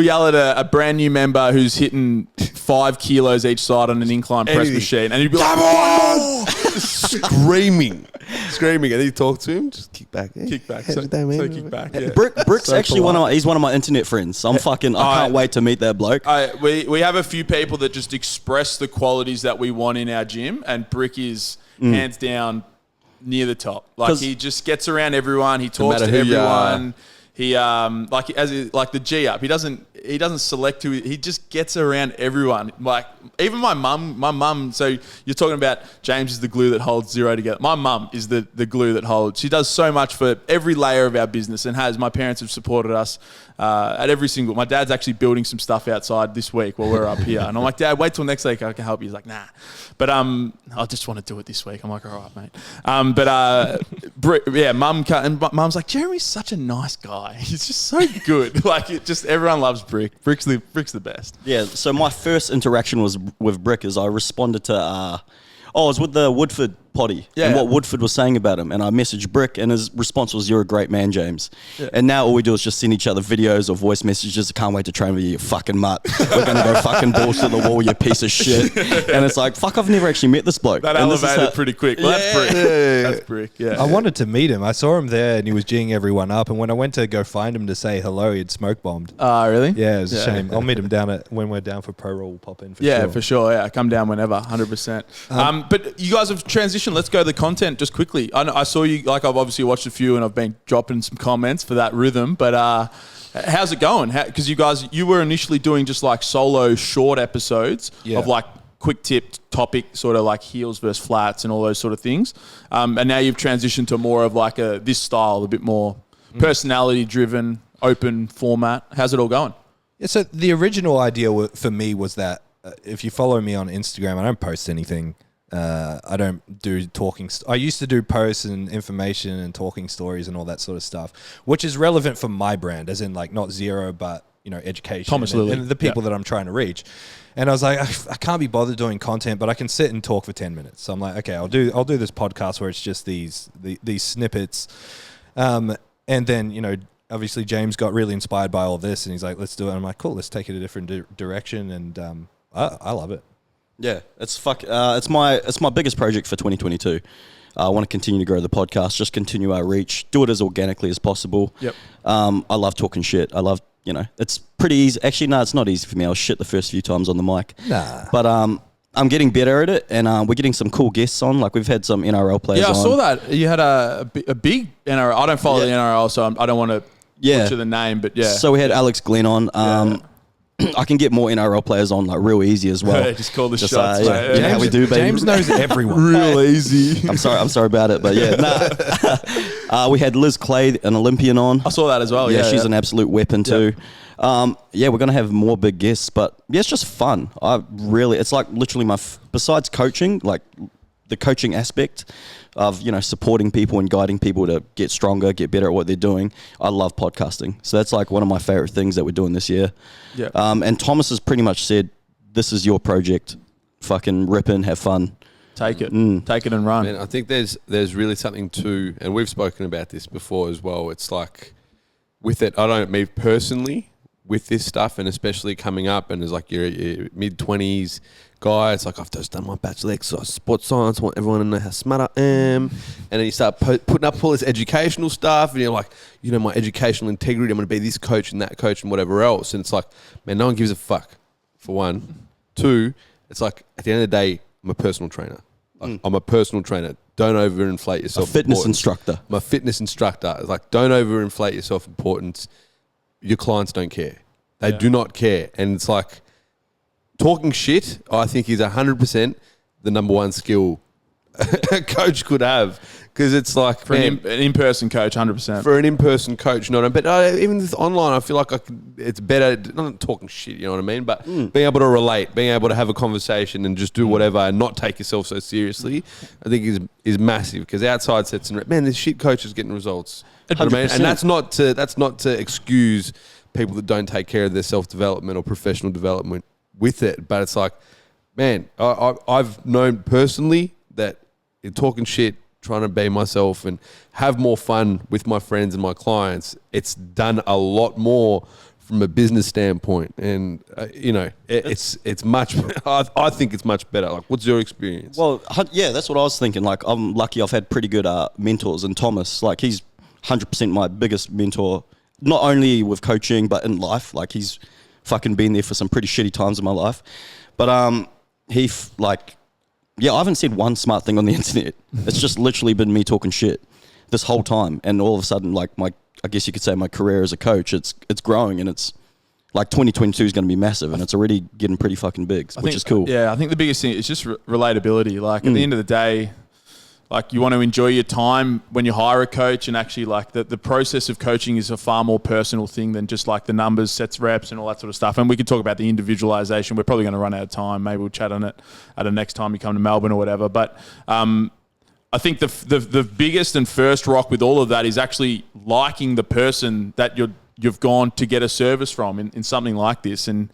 yell at a brand new member who's hitting 5 kilos each side on an incline press machine, and he'd be like, "Come on!" screaming, and then you talk to him, just kick back, kick back, so kick back. Yeah. Brick's So actually polite. He's one of my internet friends. So I can't wait to meet that bloke. We have a few people that just express the qualities that we want in our gym, and Brick is hands down near the top. Like, he just gets around everyone. He talks to everyone. He like the G up. He doesn't select who. He just gets around everyone. Like, even my mum. So you're talking about James is the glue that holds Zero together. My mum is the glue that holds. She does so much for every layer of our business, and my parents have supported us at every single. My dad's actually building some stuff outside this week while we're up here, and I'm like, Dad, wait till next week. I can help you. He's like, nah. But I just want to do it this week. I'm like, all right, mate. Mum's like, Jeremy's such a nice guy. He's just so good. Like, everyone loves Brick. Brick's the best. Yeah. So my first interaction was with Brick. Is I responded to I was with the Woodford potty and what Woodford was saying about him, and I messaged Brick, and his response was, "You're a great man, James." Yeah. And now all we do is just send each other videos or voice messages. I can't wait to train with you, you fucking mutt. We're gonna go fucking balls to the wall, you piece of shit. And it's like, fuck, I've never actually met this bloke. That elevated pretty quick. Well, that's Brick. That's Brick. Yeah. I wanted to meet him. I saw him there, and he was G'ing everyone up. And when I went to go find him to say hello, he'd smoke bombed. Oh, really? Yeah, it was a shame. I'll meet him when we're down for Pro Roll. We'll pop in for sure. Yeah, for sure. Yeah, come down whenever, 100%. But you guys have transitioned. Let's go to the content just quickly. I saw you, like, I've obviously watched a few, and I've been dropping some comments for that rhythm. But how's it going? Because you were initially doing just like solo short episodes of like quick tip topic, sort of like heels versus flats and all those sort of things. And now you've transitioned to more of like this style, a bit more personality driven, open format. How's it all going? Yeah, so the original idea for me was that if you follow me on Instagram, I don't post anything. I don't do talking. I used to do posts and information and talking stories and all that sort of stuff, which is relevant for my brand, as in like not Zero, but education Thomas Lilley. and the people that I'm trying to reach. And I was like, I can't be bothered doing content, but I can sit and talk for 10 minutes. So I'm like, okay, I'll do this podcast where it's just these snippets, and then obviously James got really inspired by all this, and he's like, let's do it. And I'm like, cool, let's take it a different direction, and I love it. Yeah, it's my biggest project for 2022. I want to continue to grow the podcast, just continue our reach, do it as organically as possible. Yep. I love talking shit. I love, it's pretty easy. Actually, no, it's not easy for me. I was shit the first few times on the mic. Nah. But I'm getting better at it, and we're getting some cool guests on. Like, we've had some NRL players on. Yeah, I saw that. You had a big NRL. I don't follow the NRL, so I don't want to butcher the name, but yeah. So we had Alex Glenn on. I can get more NRL players on like real easy as well. Just call the shots. How we do, baby. James knows everyone. Real easy. I'm sorry about it, but yeah. We had Liz Clay, an Olympian, on. I saw that as well. Yeah, she's an absolute weapon too. We're gonna have more big guests, but it's just fun. It's like literally besides coaching, like the coaching aspect of supporting people and guiding people to get stronger, get better at what they're doing. I love podcasting, so that's like one of my favorite things that we're doing this year. Yeah. And Thomas has pretty much said, "This is your project. Fucking rip in, have fun, take it, take it and run." Man, I think there's really something to, and we've spoken about this before as well. It's like with it, me personally, with this stuff, and especially coming up, and it's like your mid-20s guy, it's like, I've just done my bachelor exercise sports science, I want everyone to know how smart I am, and then you start putting up all this educational stuff, and you're like, my educational integrity, I'm going to be this coach and that coach and whatever else, and it's like, man, no one gives a fuck, for one. Two, it's like, at the end of the day, I'm a personal trainer. I'm a personal trainer. Don't overinflate yourself. A fitness instructor. I'm a fitness instructor. It's like, don't overinflate your self-importance. Your clients don't care. They do not care. And it's like, talking shit, I think, is 100% the number one skill a coach could have. Because it's like, for an in-person coach, 100%. For an in-person coach, not. But even with online, I feel like it's better, not talking shit, you know what I mean? But being able to relate, being able to have a conversation and just do whatever and not take yourself so seriously, I think is massive. Because outside sets and man, this shit coach is getting results. You know what I mean? And that's not to excuse people that don't take care of their self-development or professional development with it, but it's like, man, I've known personally that talking shit, trying to be myself and have more fun with my friends and my clients, it's done a lot more from a business standpoint. And, it's much, I think it's much better. Like, what's your experience? Well, yeah, that's what I was thinking. Like, I'm lucky I've had pretty good mentors. And Thomas, like, he's 100% my biggest mentor, not only with coaching, but in life. Like, he's fucking been there for some pretty shitty times in my life. But I haven't said one smart thing on the internet. It's just literally been me talking shit this whole time. And all of a sudden, like, I guess you could say my career as a coach, it's growing, and it's like 2022 is going to be massive, and it's already getting pretty fucking big, which is cool. Yeah, I think the biggest thing is just relatability. Like, at the end of the day, like, you want to enjoy your time when you hire a coach, and actually, like, the process of coaching is a far more personal thing than just like the numbers, sets, reps, and all that sort of stuff. And we could talk about the individualization. We're probably going to run out of time. Maybe we'll chat on it at the next time you come to Melbourne or whatever. But I think the biggest and first rock with all of that is actually liking the person that you've gone to get a service from in something like this. And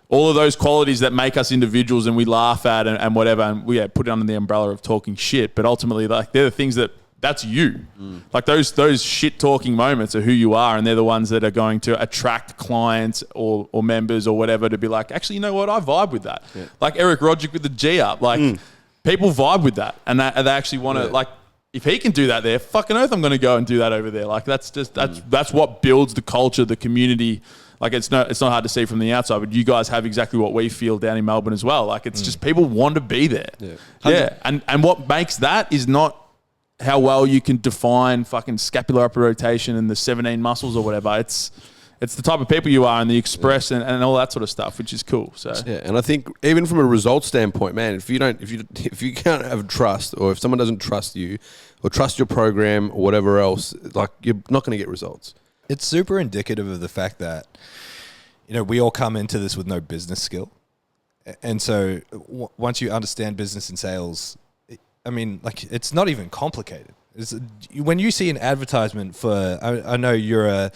all of those qualities that make us individuals and we laugh at and whatever, and we put it under the umbrella of talking shit. But ultimately, like, they're the things that's you. Like, those shit talking moments are who you are, and they're the ones that are going to attract clients or members or whatever to be like, actually, you know what? I vibe with that. Yeah. Like Eric Rogic with the G up. Like, people vibe with that, and they actually want to, like, if he can do that there, fucking oath, I'm going to go and do that over there. Like, that's what builds the culture, the community. Like, it's not hard to see from the outside, but you guys have exactly what we feel down in Melbourne as well. Like, it's just people want to be there. Yeah. And what makes that is not how well you can define fucking scapular upper rotation and the 17 muscles or whatever. It's the type of people you are, and the express and all that sort of stuff, which is cool. So yeah, and I think even from a results standpoint, man, if you can't have trust, or if someone doesn't trust you or trust your program or whatever else, like, you're not going to get results. It's super indicative of the fact that, we all come into this with no business skill. And so once you understand business and sales, it's not even complicated. When you see an advertisement for, I know you're a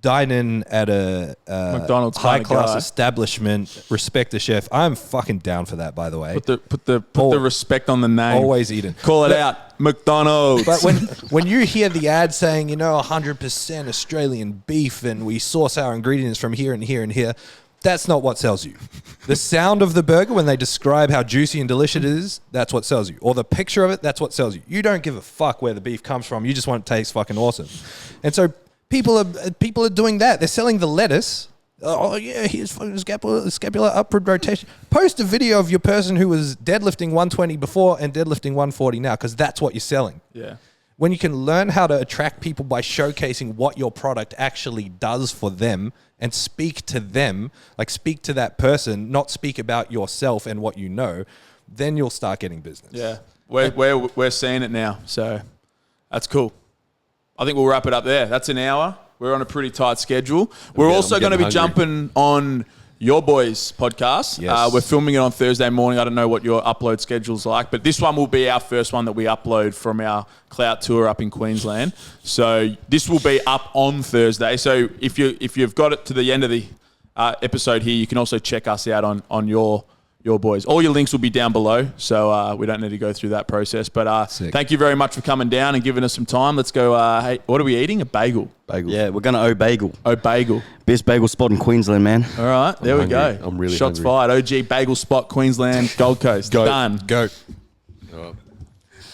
dine-in at a McDonald's high-class establishment, respect the chef. I'm fucking down for that, by the way. Put the respect on the name. Always eating. Call it out, McDonald's. But when you hear the ad saying, 100% Australian beef, and we source our ingredients from here and here and here, that's not what sells you. The sound of the burger, when they describe how juicy and delicious it is, that's what sells you. Or the picture of it, that's what sells you. You don't give a fuck where the beef comes from. You just want it to taste fucking awesome. And so people are doing that. They're selling the lettuce. Oh, yeah, here's fucking scapular upward rotation. Post a video of your person who was deadlifting 120 before and deadlifting 140 now, because that's what you're selling. Yeah. When you can learn how to attract people by showcasing what your product actually does for them and speak to them, like speak to that person, not speak about yourself and what you know, then you'll start getting business. Yeah, we're seeing it now, so that's cool. I think we'll wrap it up there. That's an hour. We're on a pretty tight schedule. We're also going to be jumping on your boys' podcast. Yes. We're filming it on Thursday morning. I don't know what your upload schedule's like, but this one will be our first one that we upload from our CLOUT tour up in Queensland. So this will be up on Thursday. So if you've got it to the end of the episode here, you can also check us out on your boys. All your links will be down below, so we don't need to go through that process. But thank you very much for coming down and giving us some time. Let's go. Hey, what are we eating? A bagel. Yeah, we're going to bagel. Bagel. Best bagel spot in Queensland, man. All right, there we go. I'm really Shots hungry. fired. OG bagel spot, Queensland, Gold Coast. Done. Go. All right.